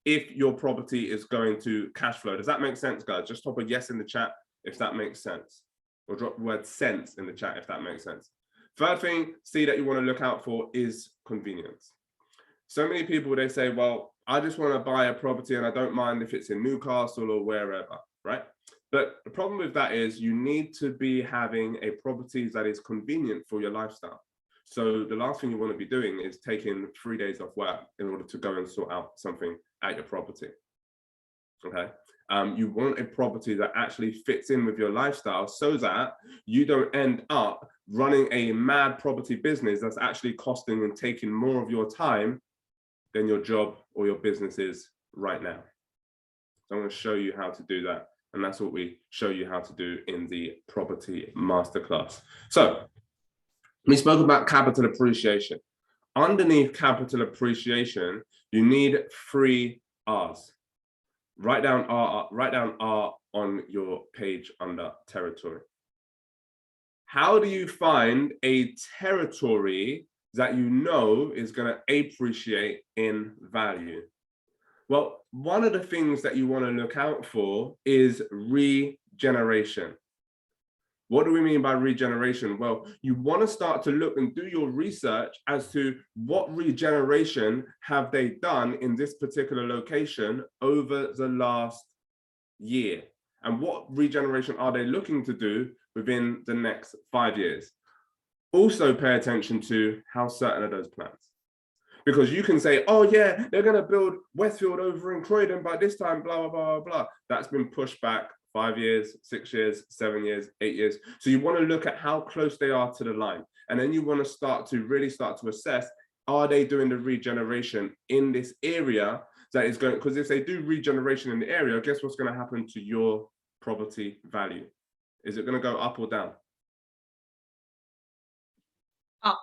if your property is going to cash flow. Does that make sense, guys? Just type a yes in the chat if that makes sense, or drop the word sense in the chat if that makes sense. Third thing, that you want to look out for is convenience. So many people, they say, well, I just want to buy a property and I don't mind if it's in Newcastle or wherever, right? But the problem with that is you need to be having a property that is convenient for your lifestyle. So the last thing you want to be doing is taking 3 days off work in order to go and sort out something at your property, okay? You want a property that actually fits in with your lifestyle so that you don't end up running a mad property business that's actually costing and taking more of your time than your job or your business is right now. So I'm going to show you how to do that. And that's what we show you how to do in the property masterclass. So we spoke about capital appreciation. Underneath capital appreciation, you need 3 R's. Write down R on your page under territory. How do you find a territory that you know is going to appreciate in value? Well, one of the things that you want to look out for is regeneration. What do we mean by regeneration? Well, you want to start to look and do your research as to what regeneration have they done in this particular location over the last year, and what regeneration are they looking to do within the next 5 years. Also pay attention to how certain are those plans. Because you can say, oh yeah, they're going to build Westfield over in Croydon by this time, blah, blah, blah, blah. That's been pushed back 5 years, 6 years, 7 years, 8 years. So you want to look at how close they are to the line. And then you want to really start to assess, are they doing the regeneration in this area that is going, because if they do regeneration in the area, guess what's going to happen to your property value? Is it going to go up or down? Up.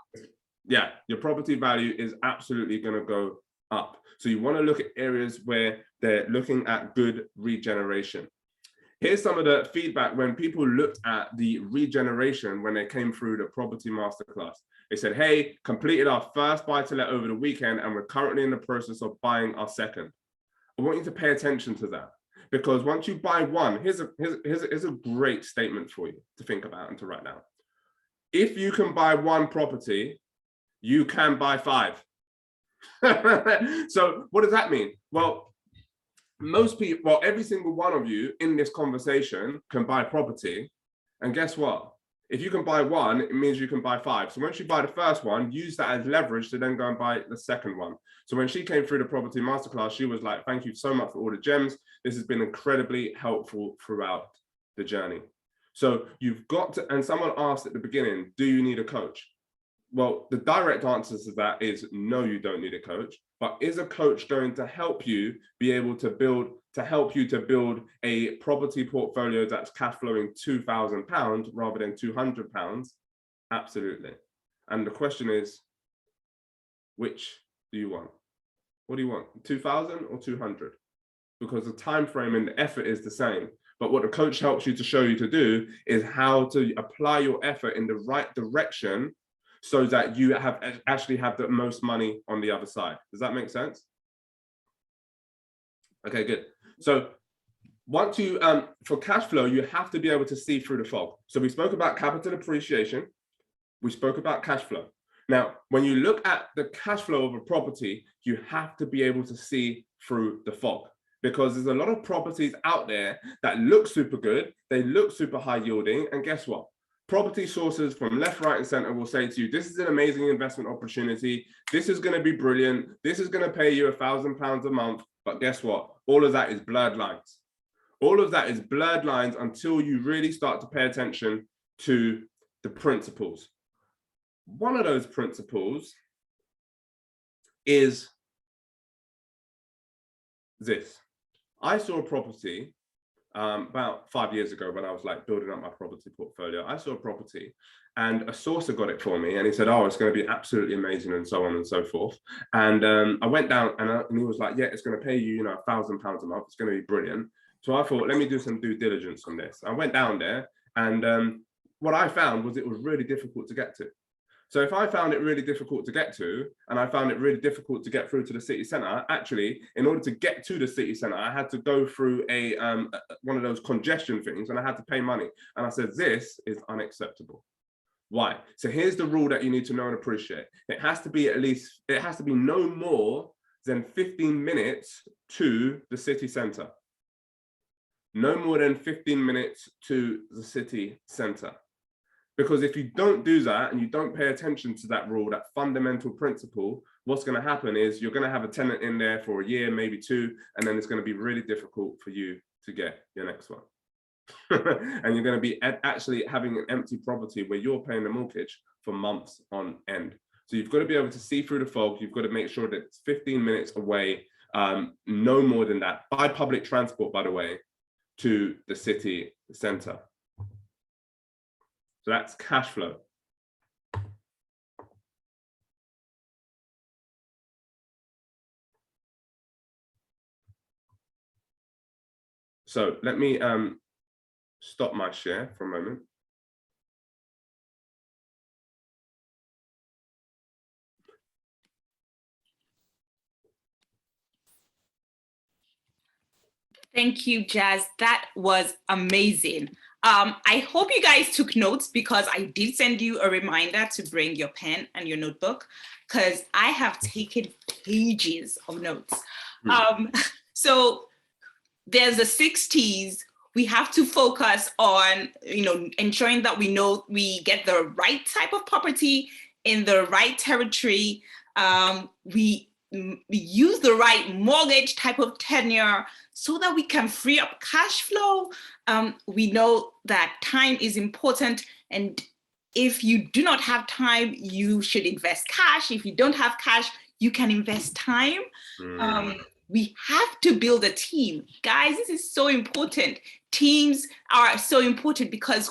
Yeah, your property value is absolutely going to go up. So you want to look at areas where they're looking at good regeneration. Here's some of the feedback when people looked at the regeneration when they came through the property masterclass. They said, hey, completed our first buy to let over the weekend, and we're currently in the process of buying our second. I want you to pay attention to that, because once you buy one, here's a great statement for you to think about and to write down. If you can buy one property, you can buy 5. So what does that mean? Well, most people, well, every single one of you in this conversation can buy property. And guess what? If you can buy one, it means you can buy 5. So once you buy the first one, use that as leverage to then go and buy the second one. So when she came through the property masterclass, she was like, thank you so much for all the gems. This has been incredibly helpful throughout the journey. So you've got to, and someone asked at the beginning, do you need a coach? Well, the direct answer to that is no, you don't need a coach. But is a coach going to help you be able to build, to help you to build a property portfolio that's cash flowing £2,000 rather than £200? Absolutely. And the question is, which do you want? What do you want? 2,000 or 200? Because the time frame and the effort is the same. But what the coach helps you to show you to do is how to apply your effort in the right direction so that you actually have the most money on the other side. Does that make sense? Okay, good. So once you, for cash flow, you have to be able to see through the fog. So we spoke about capital appreciation. We spoke about cash flow. Now, when you look at the cash flow of a property, you have to be able to see through the fog, because there's a lot of properties out there that look super good. They look super high yielding. And guess what? Property sources from left, right, and center will say to you, this is an amazing investment opportunity. This is going to be brilliant. This is going to pay you £1,000 a month. But guess what? All of that is blurred lines. All of that is blurred lines until you really start to pay attention to the principles. One of those principles is this. I saw a property about 5 years ago when I was like building up my property portfolio. I saw a property and a sourcer got it for me, and he said, oh, it's going to be absolutely amazing and so on and so forth. And I went down and he was like, yeah, it's going to pay you, £1,000 a month. It's going to be brilliant. So I thought, let me do some due diligence on this. I went down there, and what I found was it was really difficult to get to. So if I found it really difficult to get to, and I found it really difficult to get through to the city centre, actually, in order to get to the city centre, I had to go through a one of those congestion things, and I had to pay money. And I said, this is unacceptable. Why? So here's the rule that you need to know and appreciate. It has to be no more than 15 minutes to the city centre. No more than 15 minutes to the city centre. Because if you don't do that and you don't pay attention to that rule, that fundamental principle, what's going to happen is you're going to have a tenant in there for a year, maybe 2, and then it's going to be really difficult for you to get your next one. And you're going to be actually having an empty property where you're paying the mortgage for months on end. So you've got to be able to see through the fog. You've got to make sure that it's 15 minutes away, no more than that, by public transport, by the way, to the city centre. So that's cash flow. So let me stop my share for a moment. Thank you, Jazz. That was amazing. I hope you guys took notes, because I did send you a reminder to bring your pen and your notebook, because I have taken pages of notes. So there's the 6 T's. We have to focus on, ensuring that we know we get the right type of property in the right territory. We use the right mortgage type of tenure so that we can free up cash flow. We know that time is important, and if you do not have time, you should invest cash. If you don't have cash, you can invest time. We have to build a team. Guys, this is so important. Teams are so important, because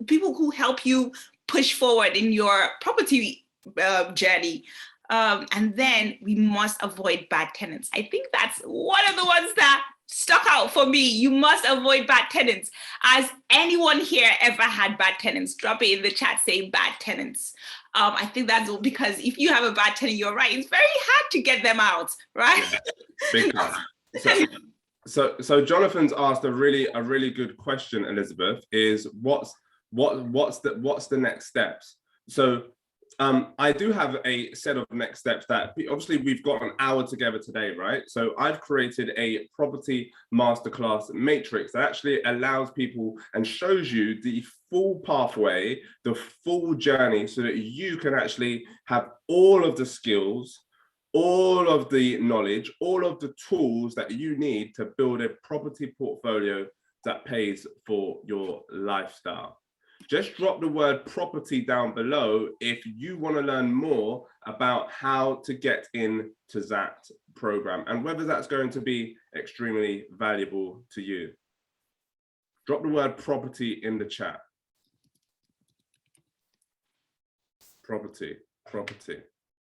people who help you push forward in your property journey And then we must avoid bad tenants. I think that's one of the ones that stuck out for me. You must avoid bad tenants. Has anyone here ever had bad tenants? Drop it in the chat saying bad tenants. I think that's because if you have a bad tenant, you're right, it's very hard to get them out, right? Yeah, big time. So Jonathan's asked a really good question, Elizabeth, is what's the next steps? So I do have a set of next steps that obviously we've got an hour together today, right? So I've created a property masterclass matrix that actually allows people and shows you the full pathway, the full journey, so that you can actually have all of the skills, all of the knowledge, all of the tools that you need to build a property portfolio that pays for your lifestyle. Just drop the word property down below if you want to learn more about how to get into that program and whether that's going to be extremely valuable to you. Drop the word property in the chat. Property.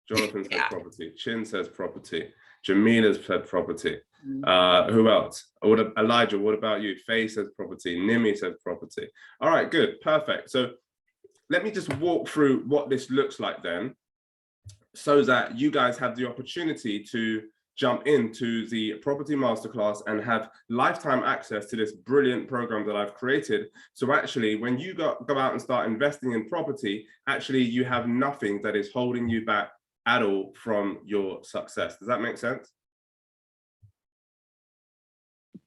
Jonathan says property. Chin says property. Jamila said property. Who else? Elijah, what about you? Faye says property. Nimi says property. All right, good, perfect. So let me just walk through what this looks like then, so that you guys have the opportunity to jump into the property masterclass and have lifetime access to this brilliant program that I've created. So actually, when you go out and start investing in property, actually you have nothing that is holding you back at all from your success. Does that make sense?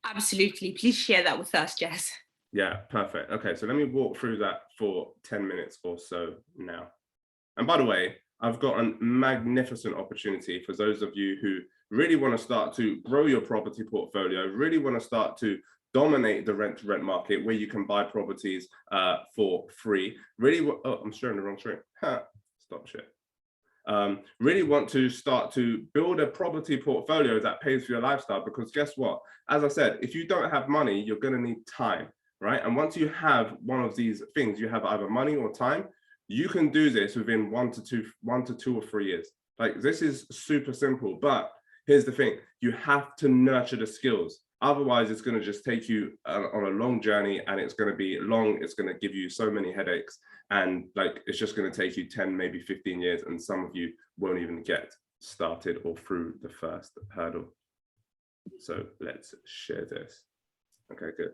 Absolutely. Please share that with us, Jess. Yeah, perfect. Okay, so let me walk through that for 10 minutes or so now. And by the way, I've got a magnificent opportunity for those of you who really want to start to grow your property portfolio, really want to start to dominate the rent-to-rent market where you can buy properties for free. Really, oh, I'm sharing the wrong screen. Stop shit. Really want to start to build a property portfolio that pays for your lifestyle, because guess what? As I said, if you don't have money, you're going to need time, right? And once you have one of these things, you have either money or time, you can do this within 1 to 2 or 3 years. Like, this is super simple, but here's the thing, you have to nurture the skills. Otherwise, it's going to just take you on a long journey, and it's going to be long. It's going to give you so many headaches, and like, it's just going to take you 10, maybe 15 years. And some of you won't even get started or through the first hurdle. So let's share this. Okay, good.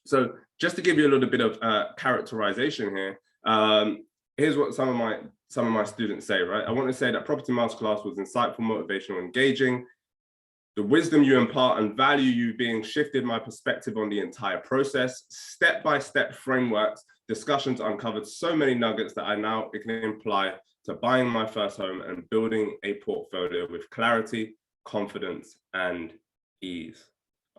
So just to give you a little bit of characterization here, here's what some of my students say, right? I want to say that Property Masterclass was insightful, motivational, engaging. The wisdom you impart and value you being shifted my perspective on the entire process. Step-by-step frameworks, discussions uncovered so many nuggets that I now can apply to buying my first home and building a portfolio with clarity, confidence, and ease.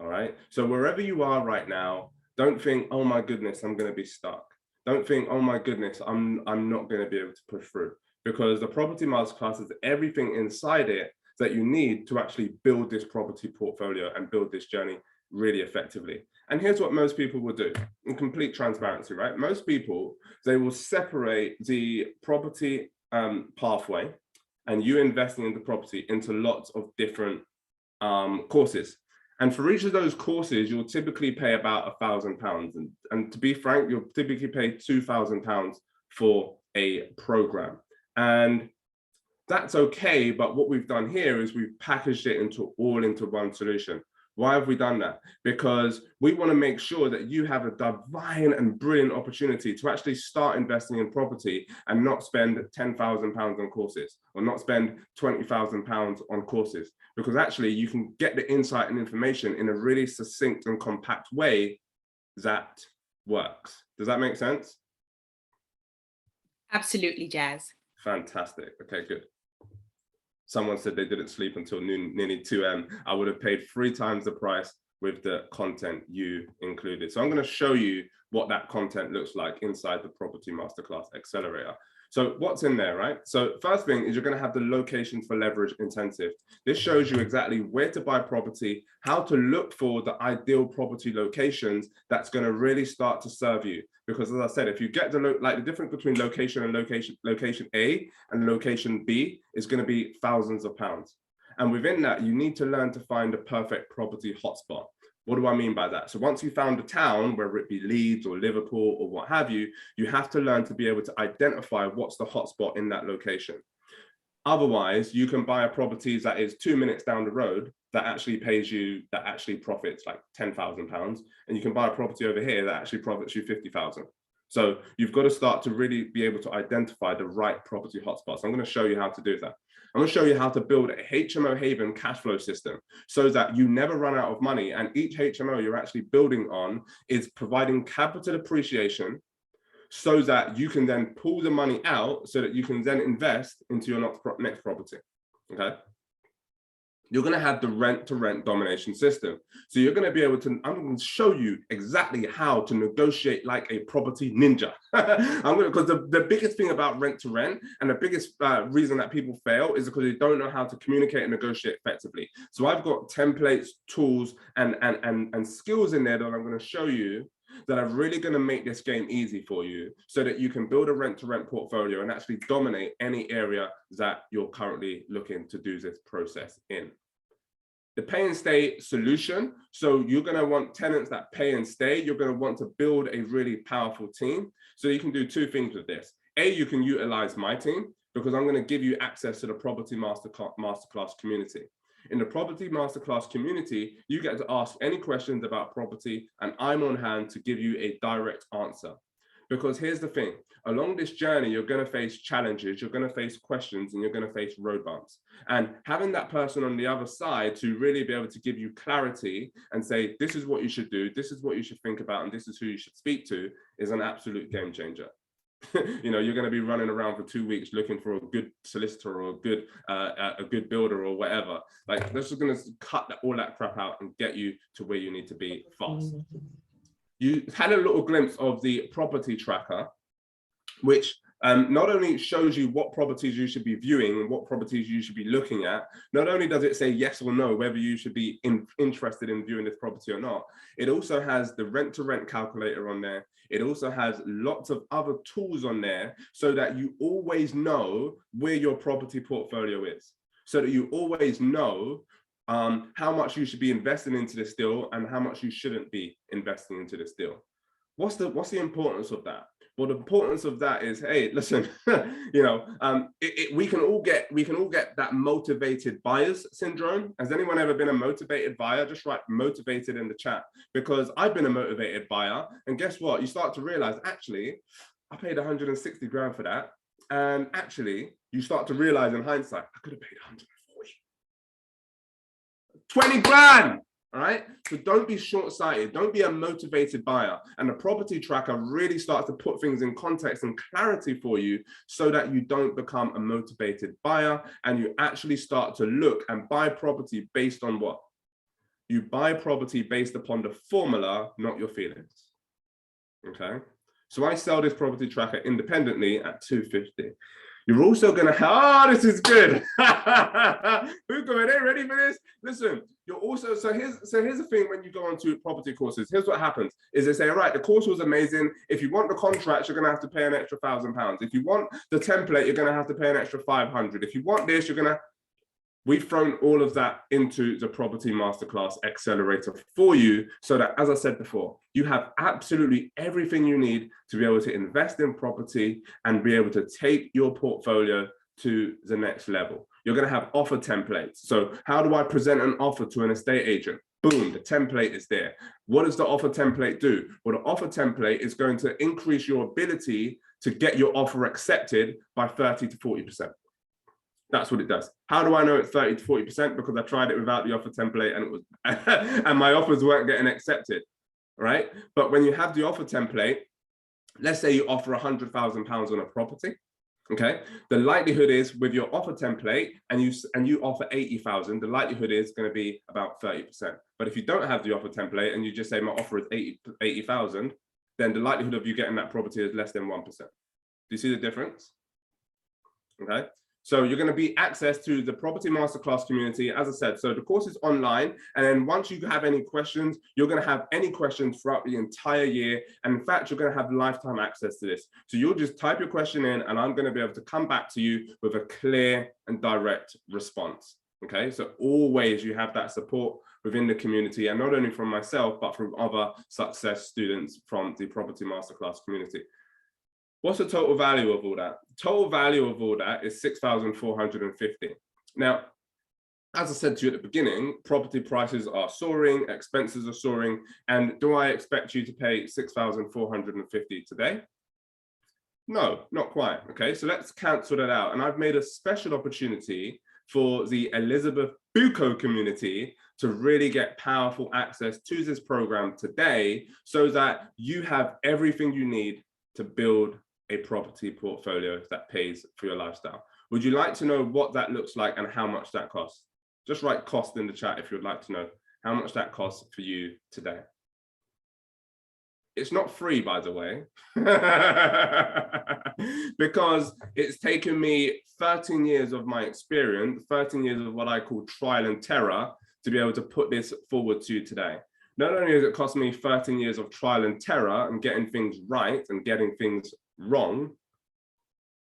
All right. So wherever you are right now, don't think, oh my goodness, I'm going to be stuck. Don't think, oh my goodness, I'm not going to be able to push through, because the Property Masterclass is everything inside it that you need to actually build this property portfolio and build this journey really effectively. And here's what most people will do in complete transparency, right? Most people, they will separate the property pathway and you investing in the property into lots of different courses. And for each of those courses, you'll typically pay about £1,000. And to be frank, you'll typically pay £2,000 for a program. And that's okay, but what we've done here is we've packaged it into one solution. Why have we done that? Because we want to make sure that you have a divine and brilliant opportunity to actually start investing in property and not spend £10,000 on courses, or not spend £20,000 on courses, because actually you can get the insight and information in a really succinct and compact way that works. Does that make sense? Absolutely, Jazz. Fantastic. Okay, good. Someone said they didn't sleep until nearly 2 a.m. I would have paid 3 times the price with the content you included. So I'm going to show you what that content looks like inside the Property Masterclass Accelerator. So what's in there, right? So first thing is you're going to have the location for leverage intensive. This shows you exactly where to buy property, how to look for the ideal property locations that's going to really start to serve you. Because as I said, if you get the like the difference between location and location A and location B is going to be thousands of pounds. And within that, you need to learn to find the perfect property hotspot. What do I mean by that? So once you found a town, whether it be Leeds or Liverpool or what have you, you have to learn to be able to identify what's the hotspot in that location. Otherwise, you can buy a property that is 2 minutes down the road that actually pays you, that actually profits like £10,000, and you can buy a property over here that actually profits you 50,000. So you've got to start to really be able to identify the right property hotspots. I'm going to show you how to do that. I'm going to show you how to build a HMO Haven cash flow system so that you never run out of money. And each HMO you're actually building on is providing capital appreciation so that you can then pull the money out so that you can then invest into your next property. Okay. You're going to have the rent-to-rent domination system. So you're going to be able to, I'm going to show you exactly how to negotiate like a property ninja. Because the biggest thing about rent-to-rent and the biggest reason that people fail is because they don't know how to communicate and negotiate effectively. So I've got templates, tools, and skills in there that I'm going to show you that are really going to make this game easy for you so that you can build a rent-to-rent portfolio and actually dominate any area that you're currently looking to do this process in. The pay and stay solution. So you're going to want tenants that pay and stay. You're going to want to build a really powerful team. So you can do two things with this. A, you can utilize my team because I'm going to give you access to the Property Masterclass community. In the Property Masterclass community, you get to ask any questions about property and I'm on hand to give you a direct answer. Because here's the thing, along this journey, you're going to face challenges, you're going to face questions, and you're going to face road bumps. And having that person on the other side to really be able to give you clarity and say, this is what you should do, this is what you should think about, and this is who you should speak to is an absolute game changer. You know, you're going to be running around for 2 weeks looking for a good solicitor or a good builder or whatever. Like, this is going to cut all that crap out and get you to where you need to be fast. You had a little glimpse of the property tracker, which not only shows you what properties you should be viewing and what properties you should be looking at. Not only does it say yes or no whether you should be interested in viewing this property or not, it also has the rent-to-rent calculator on there. It also has lots of other tools on there so that you always know where your property portfolio is, so that you always know how much you should be investing into this deal and how much you shouldn't be investing into this deal. What's the importance of that? Well, the importance of that is, hey, listen, you know, we can all get that motivated buyers syndrome. Has anyone ever been a motivated buyer? Just write motivated in the chat, because I've been a motivated buyer. And guess what? You start to realize, actually, I paid 160 grand for that. And actually, you start to realize in hindsight, I could have paid 140. 20 grand. All right, so don't be short-sighted, don't be a motivated buyer. And the property tracker really starts to put things in context and clarity for you so that you don't become a motivated buyer and you actually start to look and buy property based on what? You buy property based upon the formula, not your feelings. Okay, so I sell this property tracker independently at 250. You're also going to, this is good. Are they ready for this? Listen, you're also, so here's the thing when you go on to property courses, here's what happens, is they say, all right, the course was amazing. If you want the contract, you're going to have to pay an extra £1,000. If you want the template, you're going to have to pay an extra 500. If you want this, you're going to, we've thrown all of that into the Property Masterclass Accelerator for you so that, as I said before, you have absolutely everything you need to be able to invest in property and be able to take your portfolio to the next level. You're going to have offer templates. So how do I present an offer to an estate agent? Boom, the template is there. What does the offer template do? Well, the offer template is going to increase your ability to get your offer accepted by 30 to 40%. That's what it does. How do I know it's 30 to 40%? Because I tried it without the offer template and it was, and my offers weren't getting accepted, right? But when you have the offer template, let's say you offer £100,000 on a property, okay? The likelihood is with your offer template and you offer 80,000, the likelihood is going to be about 30%. But if you don't have the offer template and you just say my offer is 80,000, then the likelihood of you getting that property is less than 1%. Do you see the difference? Okay. So you're going to be access to the Property Masterclass community, as I said. So the course is online. And then once you have any questions, you're going to have any questions throughout the entire year. And in fact, you're going to have lifetime access to this. So you'll just type your question in and I'm going to be able to come back to you with a clear and direct response. Okay. So always you have that support within the community, and not only from myself, but from other success students from the Property Masterclass community. What's the total value of all that? Total value of all that is 6,450. Now, as I said to you at the beginning, property prices are soaring, expenses are soaring, and do I expect you to pay 6,450 today? No, not quite. Okay, so let's cancel that out. And I've made a special opportunity for the Elizabeth Bucco community to really get powerful access to this program today, so that you have everything you need to build a property portfolio that pays for your lifestyle. Would you like to know what that looks like and how much that costs? Just write cost in the chat if you'd like to know how much that costs for you today. It's not free, by the way, because it's taken me 13 years of my experience, 13 years of what I call trial and terror, to be able to put this forward to you today. Not only has it cost me 13 years of trial and terror and getting things right and getting things wrong,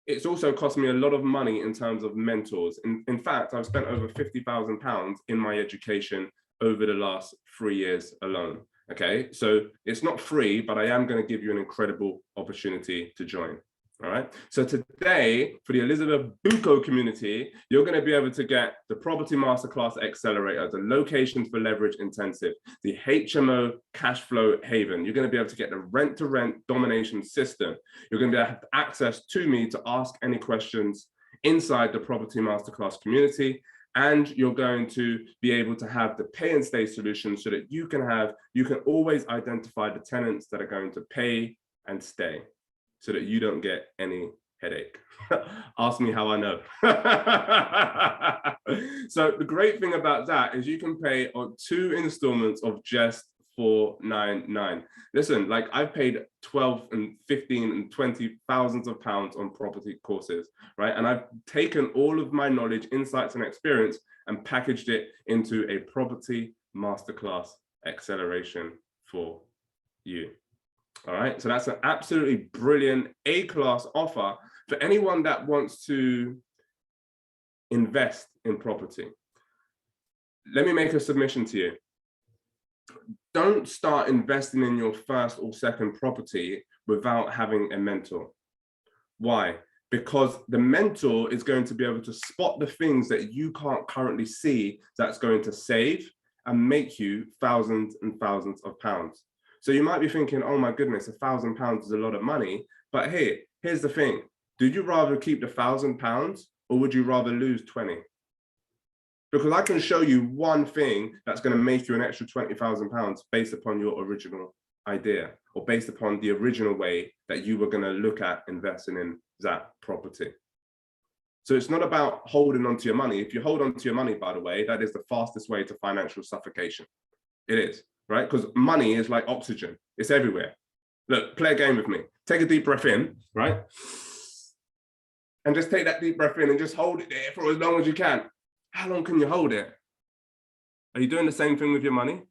it's also cost me a lot of money in terms of mentors. In fact, I've spent over £50,000 in my education over the last 3 years alone. Okay, so it's not free, but I am going to give you an incredible opportunity to join. All right, so today for the Elizabeth Bucco community, you're going to be able to get the Property Masterclass Accelerator, the Locations for Leverage Intensive, the HMO Cash Flow Haven. You're going to be able to get the rent-to-rent domination system. You're going to have access to me to ask any questions inside the Property Masterclass community. And you're going to be able to have the pay and stay solution so that you can always identify the tenants that are going to pay and stay, so that you don't get any headache. Ask me how I know. So the great thing about that is you can pay on 2 installments of just $499. Listen, like I've paid 12 and 15 and 20 thousands of pounds on property courses, right? And I've taken all of my knowledge, insights, and experience and packaged it into a Property Masterclass acceleration for you. All right, so that's an absolutely brilliant A-class offer for anyone that wants to invest in property. Let me make a submission to you. Don't start investing in your first or second property without having a mentor. Why? Because the mentor is going to be able to spot the things that you can't currently see that's going to save and make you thousands and thousands of pounds. So you might be thinking, oh my goodness, £1,000 is a lot of money. But here's the thing. Do you rather keep the £1,000 or would you rather lose 20? Because I can show you one thing that's going to make you an extra £20,000 based upon your original idea, or based upon the original way that you were going to look at investing in that property. So it's not about holding on to your money. If you hold on to your money, by the way, that is the fastest way to financial suffocation. It is, right? Because money is like oxygen. It's everywhere. Look, play a game with me. Take a deep breath in, right? And just take that deep breath in and just hold it there for as long as you can. How long can you hold it? Are you doing the same thing with your money?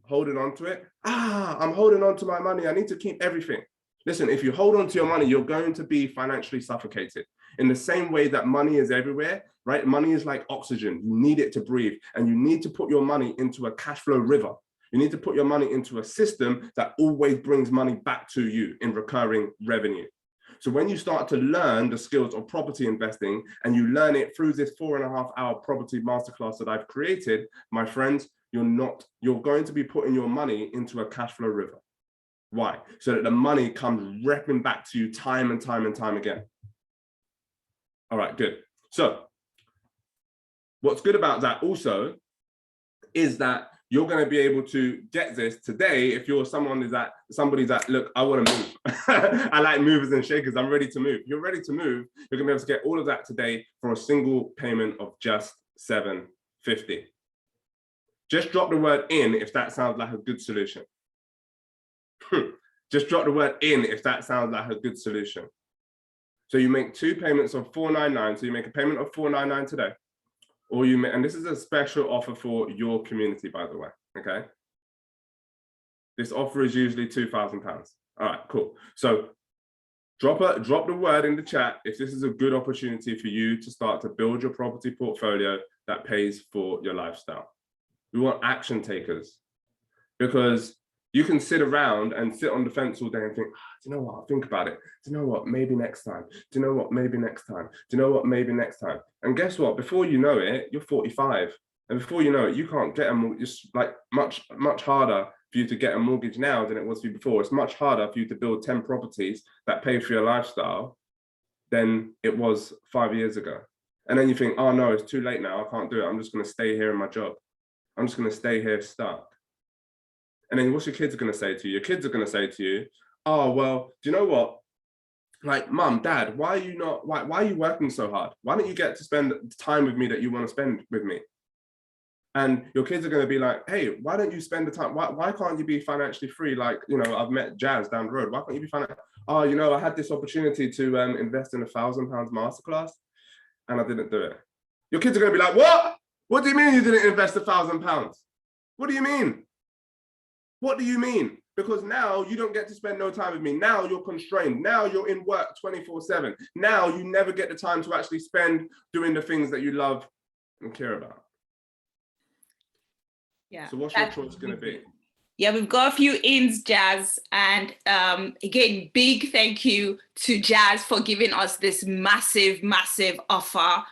Holding on to it? I'm holding on to my money. I need to keep everything. Listen, if you hold on to your money, you're going to be financially suffocated. In the same way that money is everywhere, right? Money is like oxygen. You need it to breathe, and you need to put your money into a cash flow river. You need to put your money into a system that always brings money back to you in recurring revenue. So when you start to learn the skills of property investing and you learn it through this 4.5-hour property masterclass that I've created, my friends, you're going to be putting your money into a cash flow river. Why? So that the money comes repping back to you time and time and time again. All right, good. So what's good about that also is that you're going to be able to get this today if you're somebody that, look, I want to move. I like movers and shakers. I'm ready to move. You're ready to move. You're going to be able to get all of that today for a single payment of just $750. Just drop the word in if that sounds like a good solution. Just drop the word in if that sounds like a good solution. So you make 2 payments of $499. So you make a payment of $499 today, or you make, and this is a special offer for your community, by the way. Okay. This offer is usually £2,000. All right, cool. So drop the word in the chat if this is a good opportunity for you to start to build your property portfolio that pays for your lifestyle. We want action takers, because you can sit around and sit on the fence all day and think, do you know what, I'll think about it. Do you know what, maybe next time. Do you know what, maybe next time. Do you know what, maybe next time. And guess what, before you know it, you're 45. And before you know it, you can't get a mortgage. It's like much harder for you to get a mortgage now than it was for you before. It's much harder for you to build 10 properties that pay for your lifestyle than it was 5 years ago. And then you think, oh no, it's too late now, I can't do it. I'm just gonna stay here in my job. I'm just gonna stay here stuck. And then what's your kids going to say to you? Your kids are going to say to you, oh, well, do you know what? Like, mum, dad, why are you working so hard? Why don't you get to spend the time with me that you want to spend with me? And your kids are going to be like, hey, why don't you spend the time? Why can't you be financially free? Like, you know, I've met Jazz down the road. Why can't you be financially? Oh, you know, I had this opportunity to invest in £1,000 masterclass and I didn't do it. Your kids are going to be like, what? What do you mean you didn't invest £1,000? What do you mean? What do you mean? Because now you don't get to spend no time with me. Now you're constrained. Now you're in work 24/7. Now you never get the time to actually spend doing the things that you love and care about. Yeah. So what's your choice going to be? Yeah, we've got a few ins, Jazz. And again, big thank you to Jazz for giving us this massive offer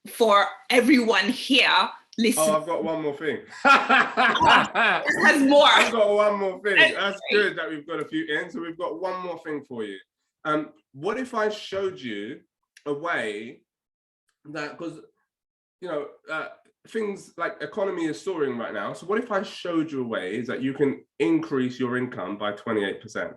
for everyone here. Listen. Oh, I've got one more thing. There's more. I've got one more thing. That's good that we've got a few in. So we've got one more thing for you. What if I showed you a way that, because, you know, things like economy is soaring right now. So what if I showed you a way that you can increase your income by 28%?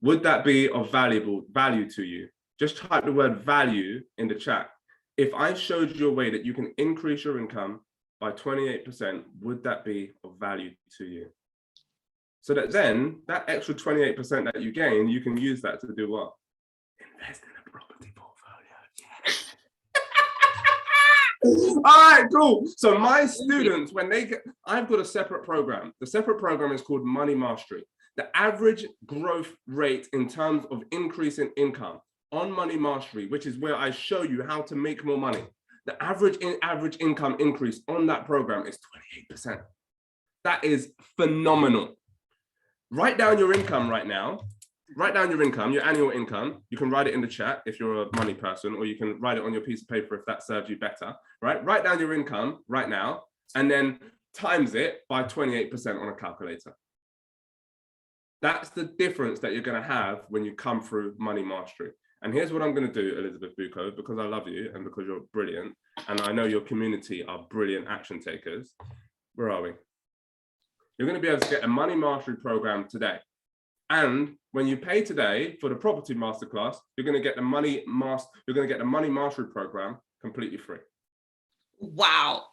Would that be of value to you? Just type the word value in the chat. If I showed you a way that you can increase your income by 28%, would that be of value to you? So that then that extra 28% that you gain, you can use that to do what? Invest in a property portfolio. Yeah. All right, cool. So my students, when they get, I've got a separate program. The separate program is called Money Mastery. The average growth rate in terms of increase in income on Money Mastery, which is where I show you how to make more money. The average income increase on that program is 28%. That is phenomenal. Write down your income right now. Write down your income, your annual income. You can write it in the chat if you're a money person, or you can write it on your piece of paper if that serves you better, right? Write down your income right now, and then times it by 28% on a calculator. That's the difference that you're going to have when you come through Money Mastery. And here's what I'm going to do, Elizabeth Bucco, because I love you and because you're brilliant, and I know your community are brilliant action takers. Where are we? You're going to be able to get a Money Mastery program today. And when you pay today for the property masterclass, you're going to get the Money Mastery program completely free. Wow.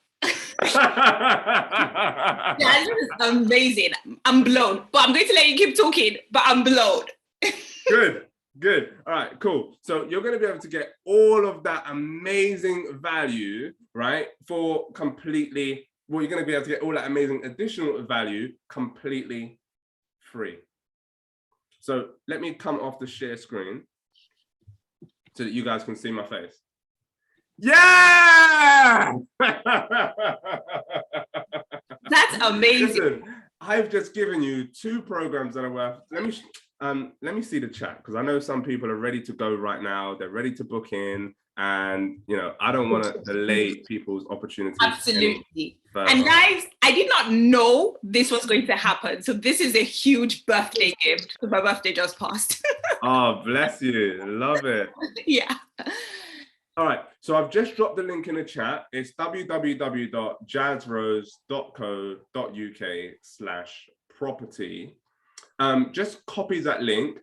That is amazing. I'm blown. But I'm going to let you keep talking, but I'm blown. Good. All right, cool. So you're going to be able to get all of that amazing value, right? For completely, well, you're going to be able to get all that amazing additional value completely free. So let me come off the share screen so that you guys can see my face. Yeah! That's amazing. Listen, I've just given you 2 programs that are worth, let me see the chat, because I know some people are ready to go right now. They're ready to book in, and you know, I don't want to delay people's opportunities. Absolutely. And guys, I did not know this was going to happen. So this is a huge birthday gift, because my birthday just passed. Oh, bless you. Love it. Yeah. All right, so I've just dropped the link in the chat. It's www.jazzrose.co.uk/property. Just copy that link,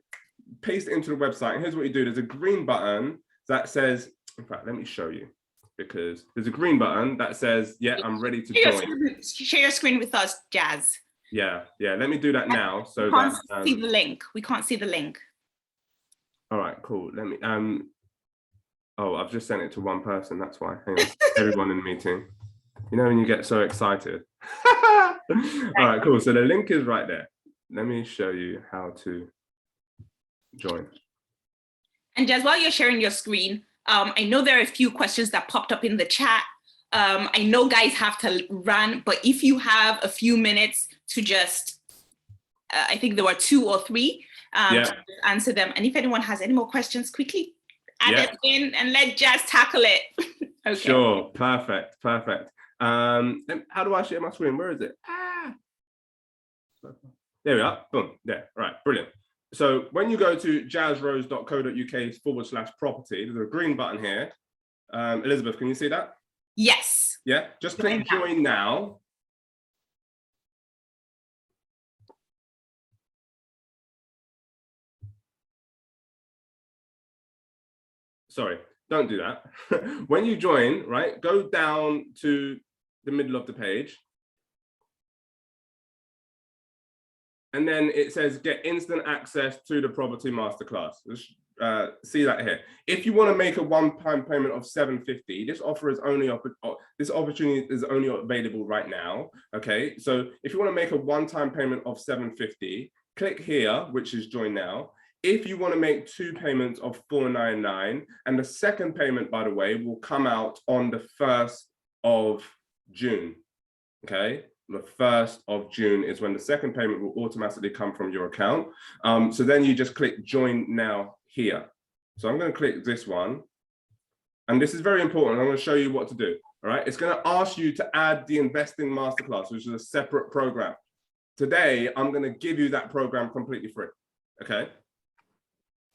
paste it into the website. And here's what you do. There's a green button that says, in fact, let me show you, because there's a green button that says, yeah, I'm ready to join. Share your screen with us, Jazz. Yeah. Let me do that now. So we can't that see the link. We can't see the link. all right, cool. Let me oh, I've just sent it to one person. That's why. Hang on. Everyone in the meeting. You know when you get so excited. All right, cool. So the link is right there. Let me show you how to join. And just while you're sharing your screen, I know there are a few questions that popped up in the chat. I know guys have to run, but if you have a few minutes to just, I think there were 2 or 3, to answer them. And if anyone has any more questions, quickly add it in and let Jazz tackle it. Okay. Sure, perfect. How do I share my screen? Where is it? There we are. Boom. There. Right. Brilliant. So when you go to jazzrose.co.uk/property, there's a green button here. Elizabeth, can you see that? Yes. Yeah. Just click join now. Sorry, don't do that. When you join, right, go down to the middle of the page. And then it says get instant access to the property masterclass. See that here. If you want to make a one-time payment of $750, this opportunity is only available right now. Okay, so if you want to make a one-time payment of $750, click here, which is join now. If you want to make 2 payments of $499, and the second payment, by the way, will come out on the 1st of June. Okay, the 1st of June is when the second payment will automatically come from your account. So then you just click join now here. So I'm going to click this one. And this is very important. I'm going to show you what to do. All right, it's going to ask you to add the Investing Masterclass, which is a separate program. Today, I'm going to give you that program completely free. Okay.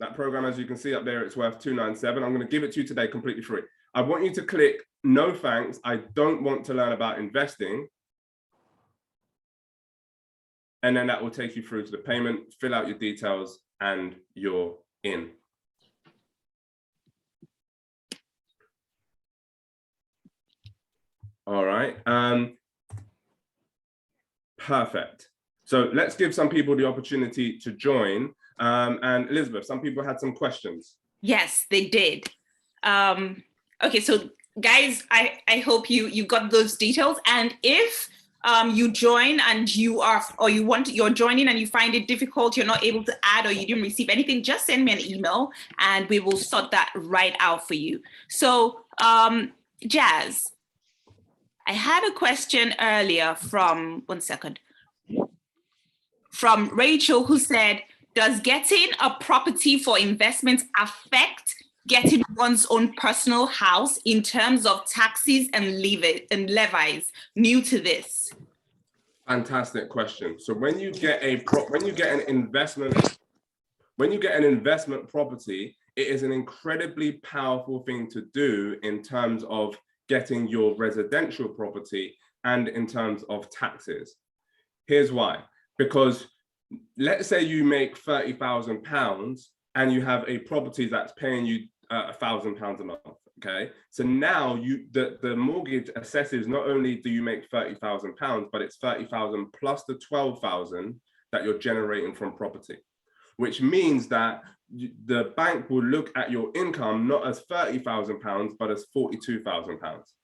That program, as you can see up there, it's worth $297. I'm going to give it to you today completely free. I want you to click no thanks. I don't want to learn about investing. And then that will take you through to the payment, fill out your details, and you're in. All right. Perfect. So let's give some people the opportunity to join. And Elizabeth, some people had some questions. Yes, they did. Okay, so guys, I hope you got those details. And if you join and you're joining and you find it difficult, you're not able to add or you didn't receive anything, just send me an email and we will sort that right out for you. So Jazz, I had a question earlier from Rachel, who said, does getting a property for investment affect getting one's own personal house in terms of taxes and levies? New to this. Fantastic question. So when you get an investment property, it is an incredibly powerful thing to do in terms of getting your residential property and in terms of taxes. Here's why. Because let's say you make £30,000 and you have a property that's paying you £1,000 a month. Okay, so now the mortgage assesses not only do you make £30,000, but it's 30,000 plus the 12,000 that you're generating from property, which means that the bank will look at your income not as £30,000, but as £42,000.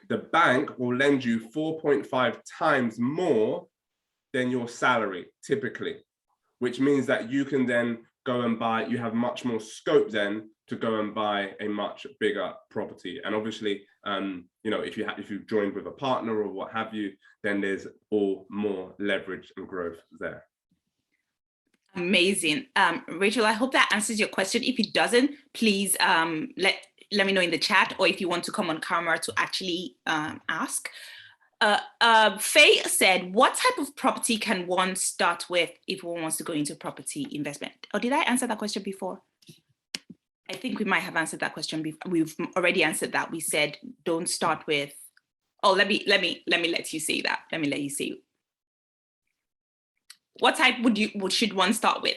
The bank will lend you 4.5 times more than your salary typically, which means that you can then go and buy, you have much more scope then to go and buy a much bigger property. And obviously, you know, if you joined with a partner or what have you, then there's all more leverage and growth there. Amazing. Rachel, I hope that answers your question. If it doesn't, please let me know in the chat, or if you want to come on camera to actually ask. Faye said, what type of property can one start with if one wants to go into property investment? Or did I answer that question before? I think we might have answered that question before. We've already answered that. We said, don't start with, oh, let me let you see that. Let me let you see. What type should one start with?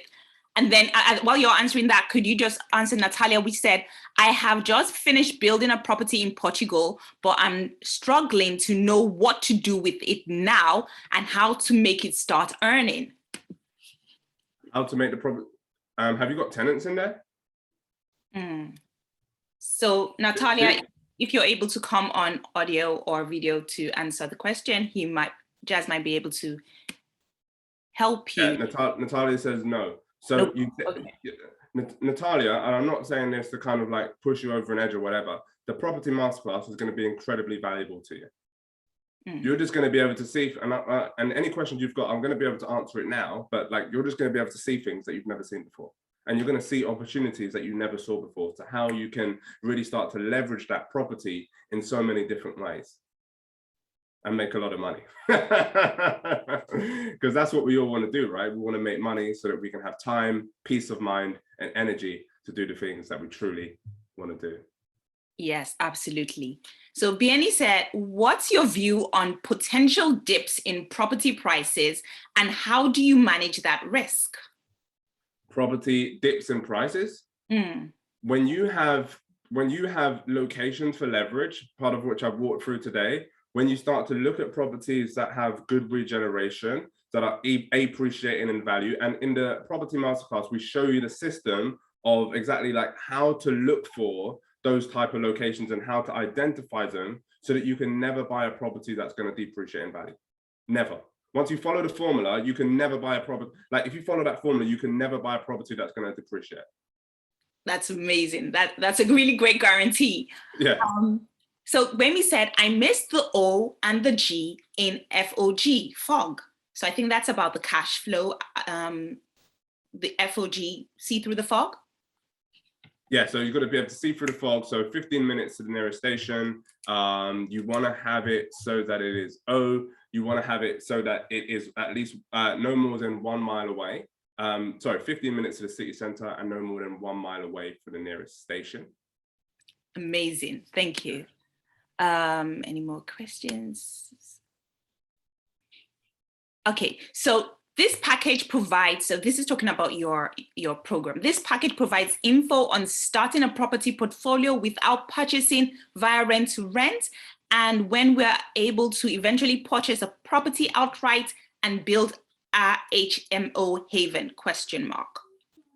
And then while you're answering that, could you just answer Natalia? We said, I have just finished building a property in Portugal, but I'm struggling to know what to do with it now and how to make it start earning. How to make the property? Have you got tenants in there? So Natalia, if you're able to come on audio or video to answer the question, Jazz might be able to help you. Yeah, Natalia says no. So Natalia, and I'm not saying this to kind of like push you over an edge or whatever, the property masterclass is going to be incredibly valuable to you. You're just going to be able to see, and any questions you've got, I'm going to be able to answer it now, but like you're just going to be able to see things that you've never seen before. And you're going to see opportunities that you never saw before, to how you can really start to leverage that property in so many different ways and make a lot of money. Because that's what we all want to do, right? We want to make money so that we can have time, peace of mind, and energy to do the things that we truly want to do. Yes, absolutely. So Bieni said, what's your view on potential dips in property prices and how do you manage that risk? Property dips in prices? When you have locations for leverage, part of which I've walked through today, when you start to look at properties that have good regeneration, that are appreciating in value, and in the property masterclass, we show you the system of exactly like how to look for those type of locations and how to identify them so that you can never buy a property that's going to depreciate in value. Never. Once you follow the formula, you can never buy a property. Like if you follow that formula, you can never buy a property that's going to depreciate. That's amazing. That's a really great guarantee. Yeah. So Wemi said, I missed the O and the G in FOG, fog. So I think that's about the cash flow, the FOG, see through the fog. Yeah, so you've got to be able to see through the fog. So 15 minutes to the nearest station. You want to have it so that it is O. You want to have it so that it is at least no more than 1 mile away. 15 minutes to the city center and no more than 1 mile away for the nearest station. Amazing, thank you. Any more questions? Okay, so this package provides, so this is talking about your program. This package provides info on starting a property portfolio without purchasing via rent to rent, and when we're able to eventually purchase a property outright and build a HMO haven, ?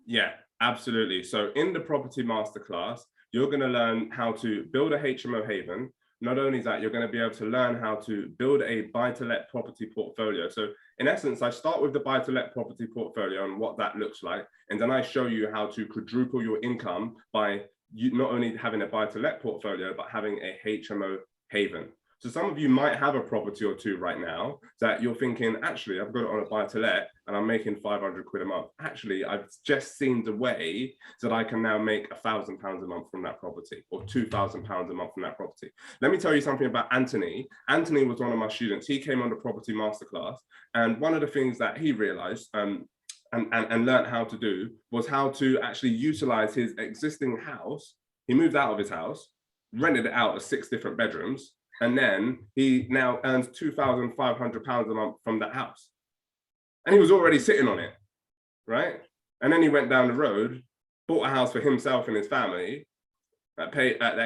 Yeah, absolutely. So in the property masterclass, you're going to learn how to build a HMO haven. Not only that, you're going to be able to learn how to build a buy-to-let property portfolio. So in essence, I start with the buy-to-let property portfolio and what that looks like. And then I show you how to quadruple your income by you not only having a buy-to-let portfolio, but having a HMO haven. So some of you might have a property or two right now that you're thinking, actually, I've got it on a buy-to-let and I'm making 500 quid a month. Actually, I've just seen the way that I can now make £1,000 a month from that property or £2,000 a month from that property. Let me tell you something about Anthony. Anthony was one of my students. He came on the property masterclass, and one of the things that he realized and learned how to do was how to actually utilize his existing house. He moved out of his house, rented it out as 6 different bedrooms, and then he now earns £2,500 a month from that house. And he was already sitting on it, right? And then he went down the road, bought a house for himself and his family that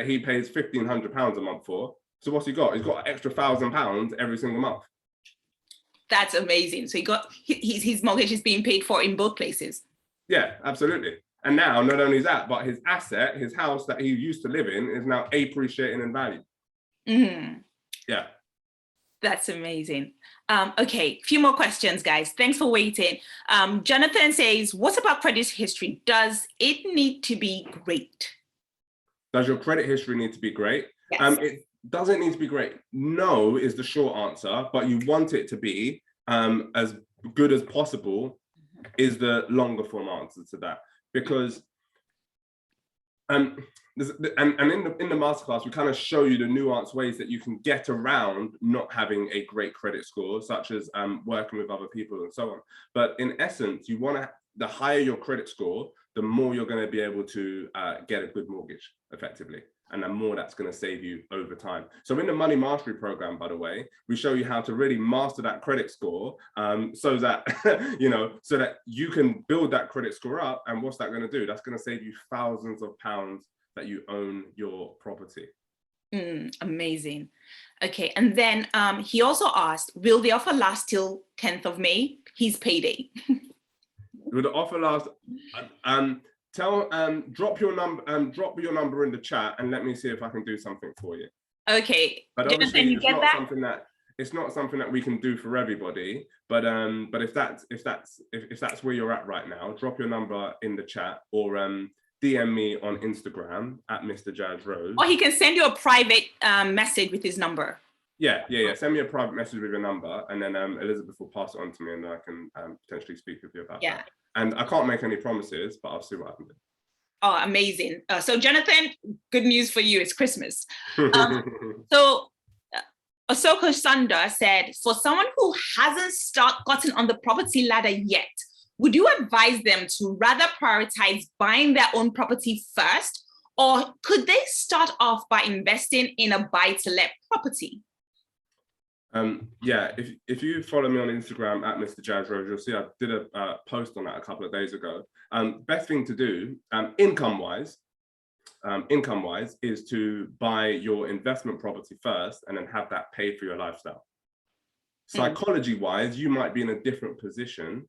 he pays £1,500 a month for. So what's he got? He's got an extra £1,000 every single month. That's amazing. So he got his mortgage is being paid for in both places. Yeah, absolutely. And now not only that, but his asset, his house that he used to live in, is now appreciating in value. Yeah. That's amazing. Okay, a few more questions, guys. Thanks for waiting. Jonathan says, what about credit history? Does it need to be great? Does your credit history need to be great? Yes. It doesn't need to be great. No is the short answer, but you want it to be as good as possible is the longer form answer to that. Because and in the masterclass, we kind of show you the nuanced ways that you can get around not having a great credit score, such as working with other people and so on. But in essence, you want to the higher your credit score, the more you're going to be able to get a good mortgage effectively. And the more that's going to save you over time. So in the Money Mastery program, by the way, we show you how to really master that credit score so that, so that you can build that credit score up. And what's that going to do? That's going to save you thousands of pounds that you own your property. Amazing. Okay. And then he also asked, will the offer last till 10th of May? His payday. Will the offer last? Drop your number in the chat and let me see if I can do something for you. Okay. But obviously it's not something that we can do for everybody. But if that's where you're at right now, drop your number in the chat or DM me on Instagram at Mr. Jazz Rose. Or he can send you a private message with his number. Yeah. Send me a private message with your number, and then Elizabeth will pass it on to me, and I can potentially speak with you about that. And I can't make any promises, but I'll see what I can do. Oh, amazing. So Jonathan, good news for you. It's Christmas. So Ahsoka Sunda said, for someone who hasn't gotten on the property ladder yet, would you advise them to rather prioritize buying their own property first, or could they start off by investing in a buy-to-let property? If you follow me on Instagram at Mr. Jazz Rose, you'll see I did a post on that a couple of days ago. Best thing to do, income-wise, is to buy your investment property first and then have that pay for your lifestyle. Psychology-wise, you might be in a different position,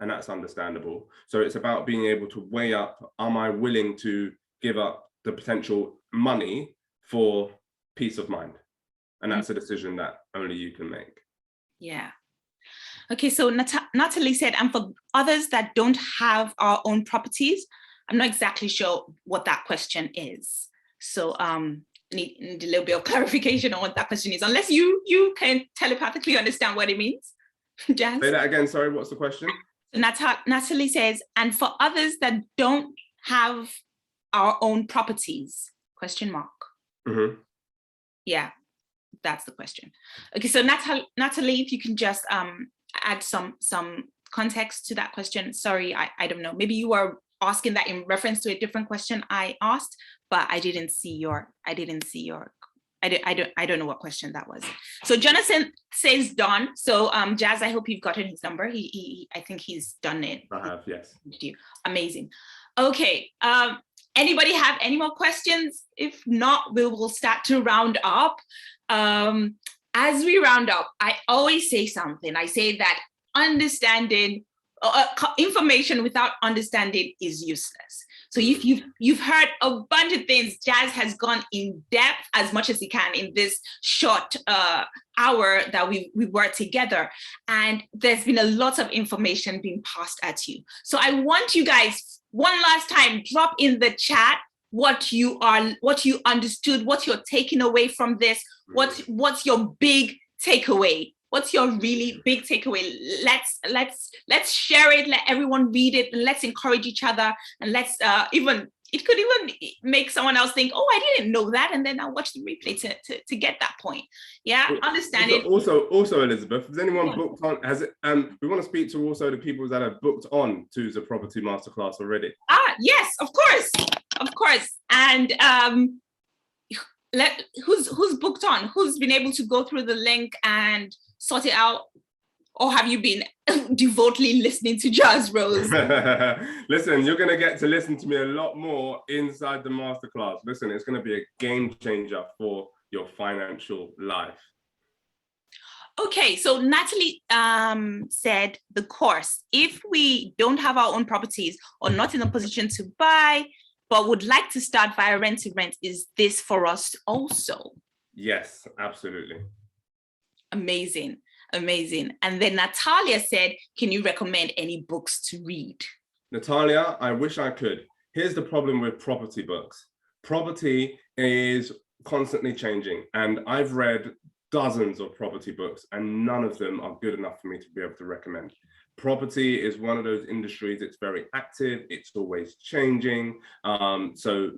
and that's understandable. So it's about being able to weigh up, am I willing to give up the potential money for peace of mind? And that's a decision that only you can make. Yeah. Okay, so Natalie said, and for others that don't have our own properties, I'm not exactly sure what that question is. So need a little bit of clarification on what that question is, unless you can telepathically understand what it means. Jazz? Say that again, sorry, what's the question? Natalie says, and for others that don't have our own properties, question mark. Mm-hmm. Yeah. That's the question. Okay, so Natalie, if you can just add some context to that question. Sorry, I don't know. Maybe you are asking that in reference to a different question I asked, but I don't know what question that was. So Jonathan says done. So Jazz, I hope you've gotten his number. I think he's done it. I have, yes. Amazing. Okay. Anybody have any more questions? If not, we will start to round up. As we round up, I always say something. I say that understanding information without understanding is useless. So if you've heard a bunch of things, Jazz has gone in depth as much as he can in this short hour that we were together, and there's been a lot of information being passed at you. So I want you guys one last time, drop in the chat what you understood, what you're taking away from this, what's your big takeaway. What's your really big takeaway? Let's share it. Let everyone read it, and let's encourage each other. And let's it could even make someone else think, oh, I didn't know that, and then I'll watch the replay to get that point. Yeah, understand it. Also, Elizabeth, has anyone booked on? Has it? We want to speak to also the people that have booked on to the Property Masterclass already. Yes, of course, and who's booked on? Who's been able to go through the link and sort it out? Or have you been devotedly listening to Jazz Rose? Listen, you're going to get to listen to me a lot more inside the masterclass. Listen, it's going to be a game changer for your financial life. Okay, so Natalie said the course, if we don't have our own properties or not in a position to buy, but would like to start via rent to rent, is this for us also? Yes, absolutely. Amazing. And then Natalia said, can you recommend any books to read? Natalia, I wish I could. Here's the problem with property books. Property is constantly changing, and I've read dozens of property books and none of them are good enough for me to be able to recommend. Property is one of those industries, it's very active, it's always changing. So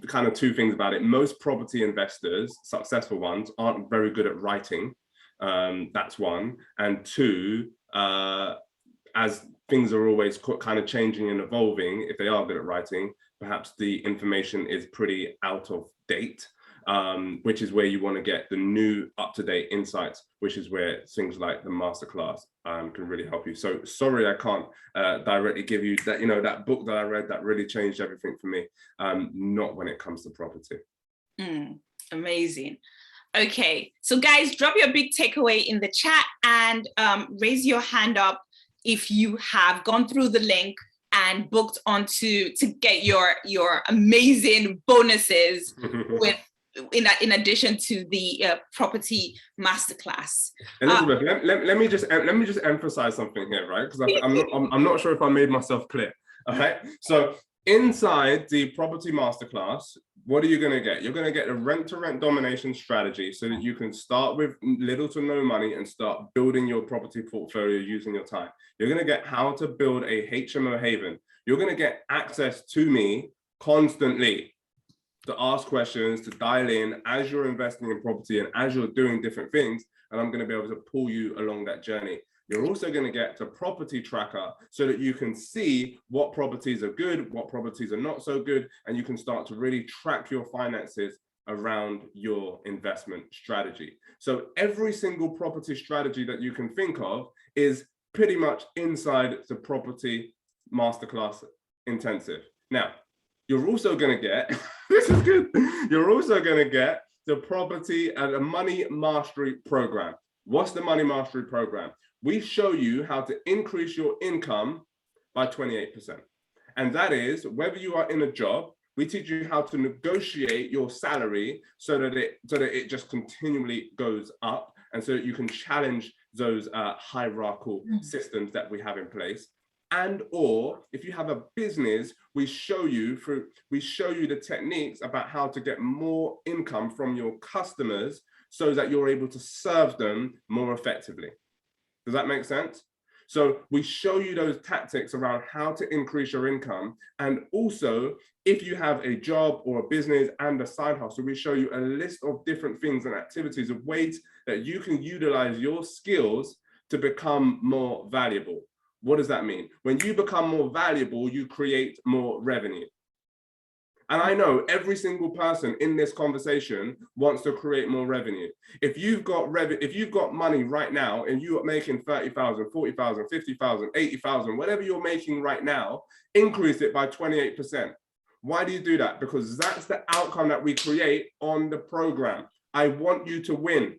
kind of two things about it. Most property investors, successful ones, aren't very good at writing. That's one. And two, as things are always kind of changing and evolving, if they are good at writing, perhaps the information is pretty out of date, which is where you want to get the new up-to-date insights, which is where things like the masterclass can really help you. So sorry, I can't directly give you that, that book that I read that really changed everything for me, not when it comes to property. Amazing. Okay, so guys, drop your big takeaway in the chat and raise your hand up if you have gone through the link and booked onto to get your amazing bonuses with in addition to the property masterclass. Elizabeth, let me just emphasize something here, right? Because I'm not sure if I made myself clear. All right, so inside the property masterclass, what are you going to get? You're going to get a rent-to-rent domination strategy so that you can start with little to no money and start building your property portfolio using your time. You're going to get how to build a HMO haven. You're going to get access to me constantly to ask questions, to dial in as you're investing in property and as you're doing different things, and I'm going to be able to pull you along that journey. You're also going to get the property tracker so that you can see what properties are good, what properties are not so good, and you can start to really track your finances around your investment strategy. So every single property strategy that you can think of is pretty much inside the property masterclass intensive. Now, you're also going to get, this is good, you're also going to get the property and a money mastery program. What's the money mastery program? We show you how to increase your income by 28%. And that is, whether you are in a job, we teach you how to negotiate your salary so that it just continually goes up, and so that you can challenge those hierarchical systems that we have in place. And or if you have a business, we show you the techniques about how to get more income from your customers so that you're able to serve them more effectively. Does that make sense? So we show you those tactics around how to increase your income. And also, if you have a job or a business and a side hustle, we show you a list of different things and activities of ways that you can utilize your skills to become more valuable. What does that mean? When you become more valuable, you create more revenue. And I know every single person in this conversation wants to create more revenue. If you've got money right now and you are making 30,000, 40,000, 50,000, 80,000, whatever you're making right now, increase it by 28%. Why do you do that? Because that's the outcome that we create on the program. I want you to win.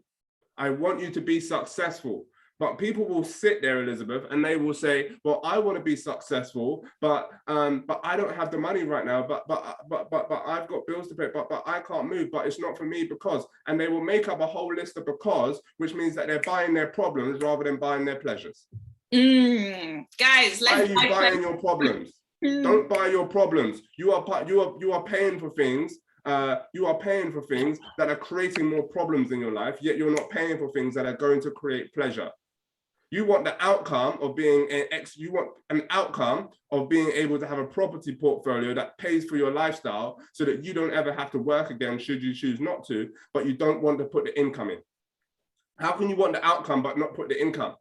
I want you to be successful. But people will sit there, Elizabeth, and they will say, well, I want to be successful, but I don't have the money right now, but I've got bills to pay, but I can't move, but it's not for me because, and they will make up a whole list of because, which means that they're buying their problems rather than buying their pleasures. Guys, why are you buying your problems? Don't buy your problems. You are paying for things. You are paying for things that are creating more problems in your life, yet you're not paying for things that are going to create pleasure. You want the outcome of being you want an outcome of being able to have a property portfolio that pays for your lifestyle so that you don't ever have to work again should you choose not to, but you don't want to put the income in. How can you want the outcome but not put the income?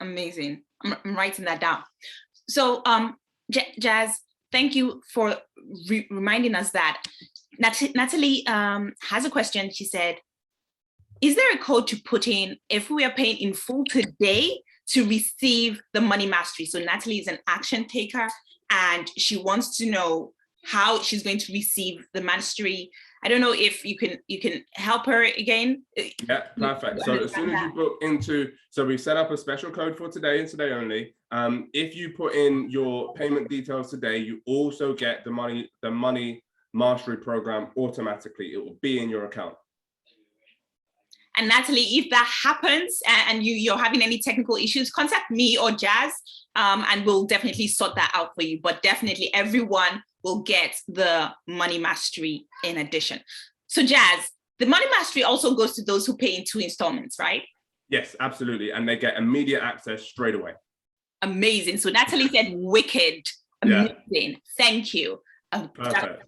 Amazing. I'm writing that down. So Jazz, thank you for reminding us that. Natalie has a question. She said, is there a code to put in if we are paying in full today to receive the money mastery? So Natalie is an action taker and she wants to know how she's going to receive the mastery. I don't know if you can help her again. Yeah, perfect. So as soon as you book into, so we set up a special code for today and today only. If you put in your payment details today, you also get the money mastery program automatically. It will be in your account. And Natalie, if that happens and you're having any technical issues, contact me or Jazz, and we'll definitely sort that out for you. But definitely everyone will get the money mastery in addition. So Jazz, the money mastery also goes to those who pay in 2 installments, right? Yes, absolutely. And they get immediate access straight away. Amazing. So Natalie said wicked. Amazing. Yeah. Thank you. Perfect.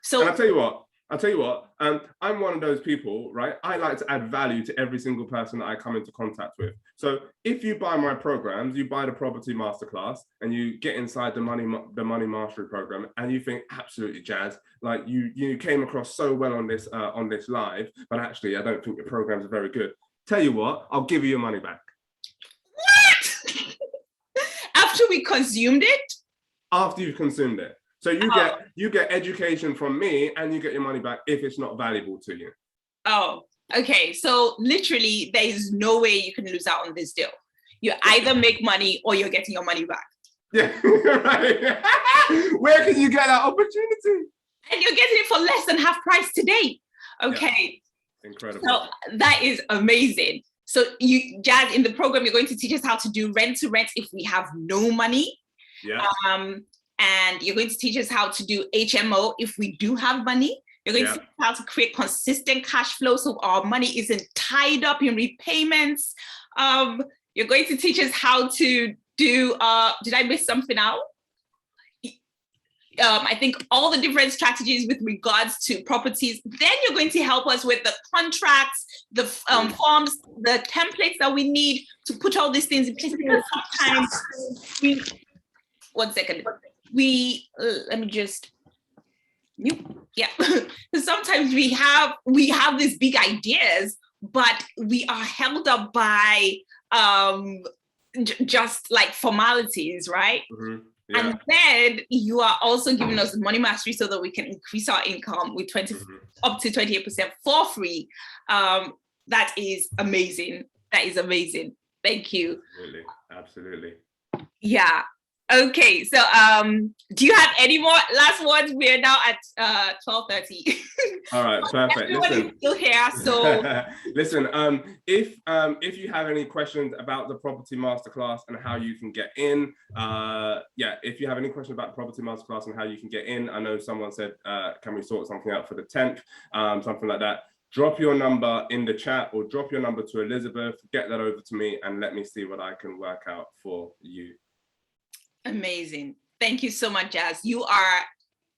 So and I'll tell you what, I'll tell you what, I'm one of those people, right? I like to add value to every single person that I come into contact with. So if you buy my programs, you buy the Property Masterclass and you get inside the Money Mastery program and you think, absolutely, Jazz, like you came across so well on this live, but actually I don't think your programs are very good. Tell you what, I'll give you your money back. What? After we consumed it? After you've consumed it. So you get education from me and you get your money back if it's not valuable to you. Oh, okay. So literally there is no way you can lose out on this deal. You either make money or you're getting your money back. Yeah, right. Where can you get that opportunity? And you're getting it for less than half price today. Okay. Yeah. Incredible. So that is amazing. So you, Jazz, in the program, you're going to teach us how to do rent to rent if we have no money. Yeah. And you're going to teach us how to do HMO if we do have money. You're going to teach us how to create consistent cash flow so our money isn't tied up in repayments. You're going to teach us how to do, did I miss something out? I think all the different strategies with regards to properties. Then you're going to help us with the contracts, the forms, the templates that we need to put all these things in place. Because sometimes one second. Let me just, yeah. Sometimes we have these big ideas, but we are held up by just like formalities, right? Mm-hmm. Yeah. And then you are also giving us money mastery so that we can increase our income with up to 28% for free. That is amazing. That is amazing. Thank you. Absolutely. Yeah. Okay, so do you have any more last words? We're now at 12:30. All right, perfect. Everyone is still here, so listen. If you have any questions about the Property Masterclass and how you can get in, if you have any questions about the Property Masterclass and how you can get in, I know someone said, can we sort something out for the 10th, something like that. Drop your number in the chat or drop your number to Elizabeth. Get that over to me and let me see what I can work out for you. Amazing. Thank you so much, Jazz. You are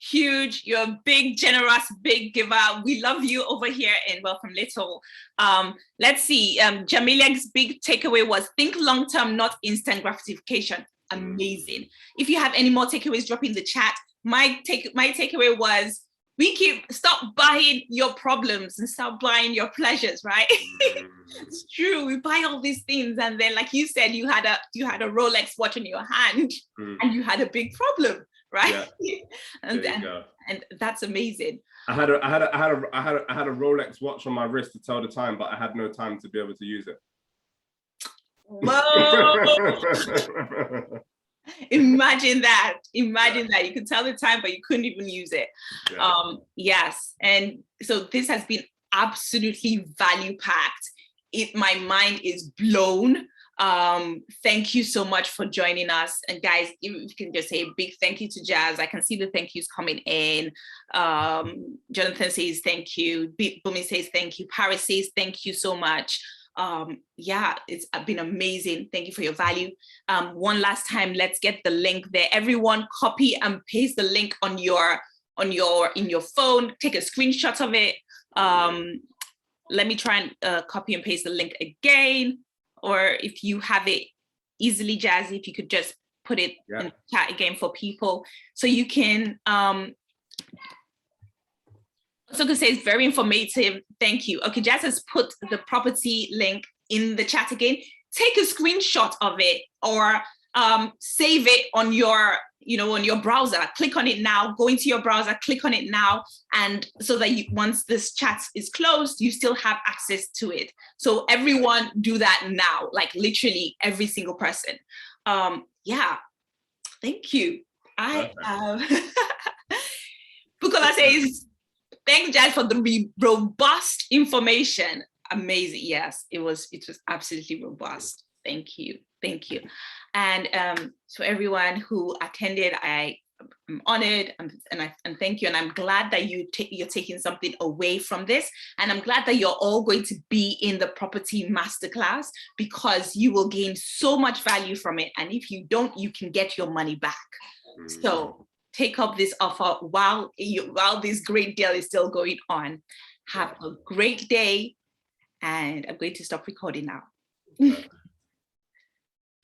huge. You're a big, generous, big giver. We love you over here in Wealth from Little. Let's see. Jamila's big takeaway was think long-term, not instant gratification. Amazing. If you have any more takeaways, drop in the chat. My takeaway was stop buying your problems and start buying your pleasures, right? It's true. We buy all these things, and then, like you said, you had a Rolex watch in your hand, and you had a big problem, right? Yeah. and that's amazing. I had a Rolex watch on my wrist to tell the time, but I had no time to be able to use it. Whoa. Imagine that you could tell the time but you couldn't even use it. Yes, and so this has been absolutely value packed. My mind is blown. Thank you so much for joining us, and guys, you can just say a big thank you to Jazz. I can see the thank yous coming in. Jonathan says thank you. Bumi says thank you. Paris says thank you so much. It's been amazing. Thank you for your value. One last time, let's get the link there. Everyone copy and paste the link in your phone. Take a screenshot of it. Let me try and copy and paste the link again. Or if you have it easily, Jazzy, if you could just put it in the chat again for people so you can So to say it's very informative. Thank you. Okay, Jazz has put the property link in the chat again. Take a screenshot of it or save it on your, on your browser. Click on it now. Go into your browser. Click on it now, and so that once this chat is closed, you still have access to it. So everyone do that now. Like literally every single person. Thank you. Bukola says, thanks, Jazz, for the robust information. Amazing. Yes, it was absolutely robust. Thank you. And so everyone who attended, I'm honored and thank you. And I'm glad that you're taking something away from this. And I'm glad that you're all going to be in the Property Masterclass because you will gain so much value from it. And if you don't, you can get your money back. So take up this offer while this great deal is still going on. Have a great day, and I'm going to stop recording now.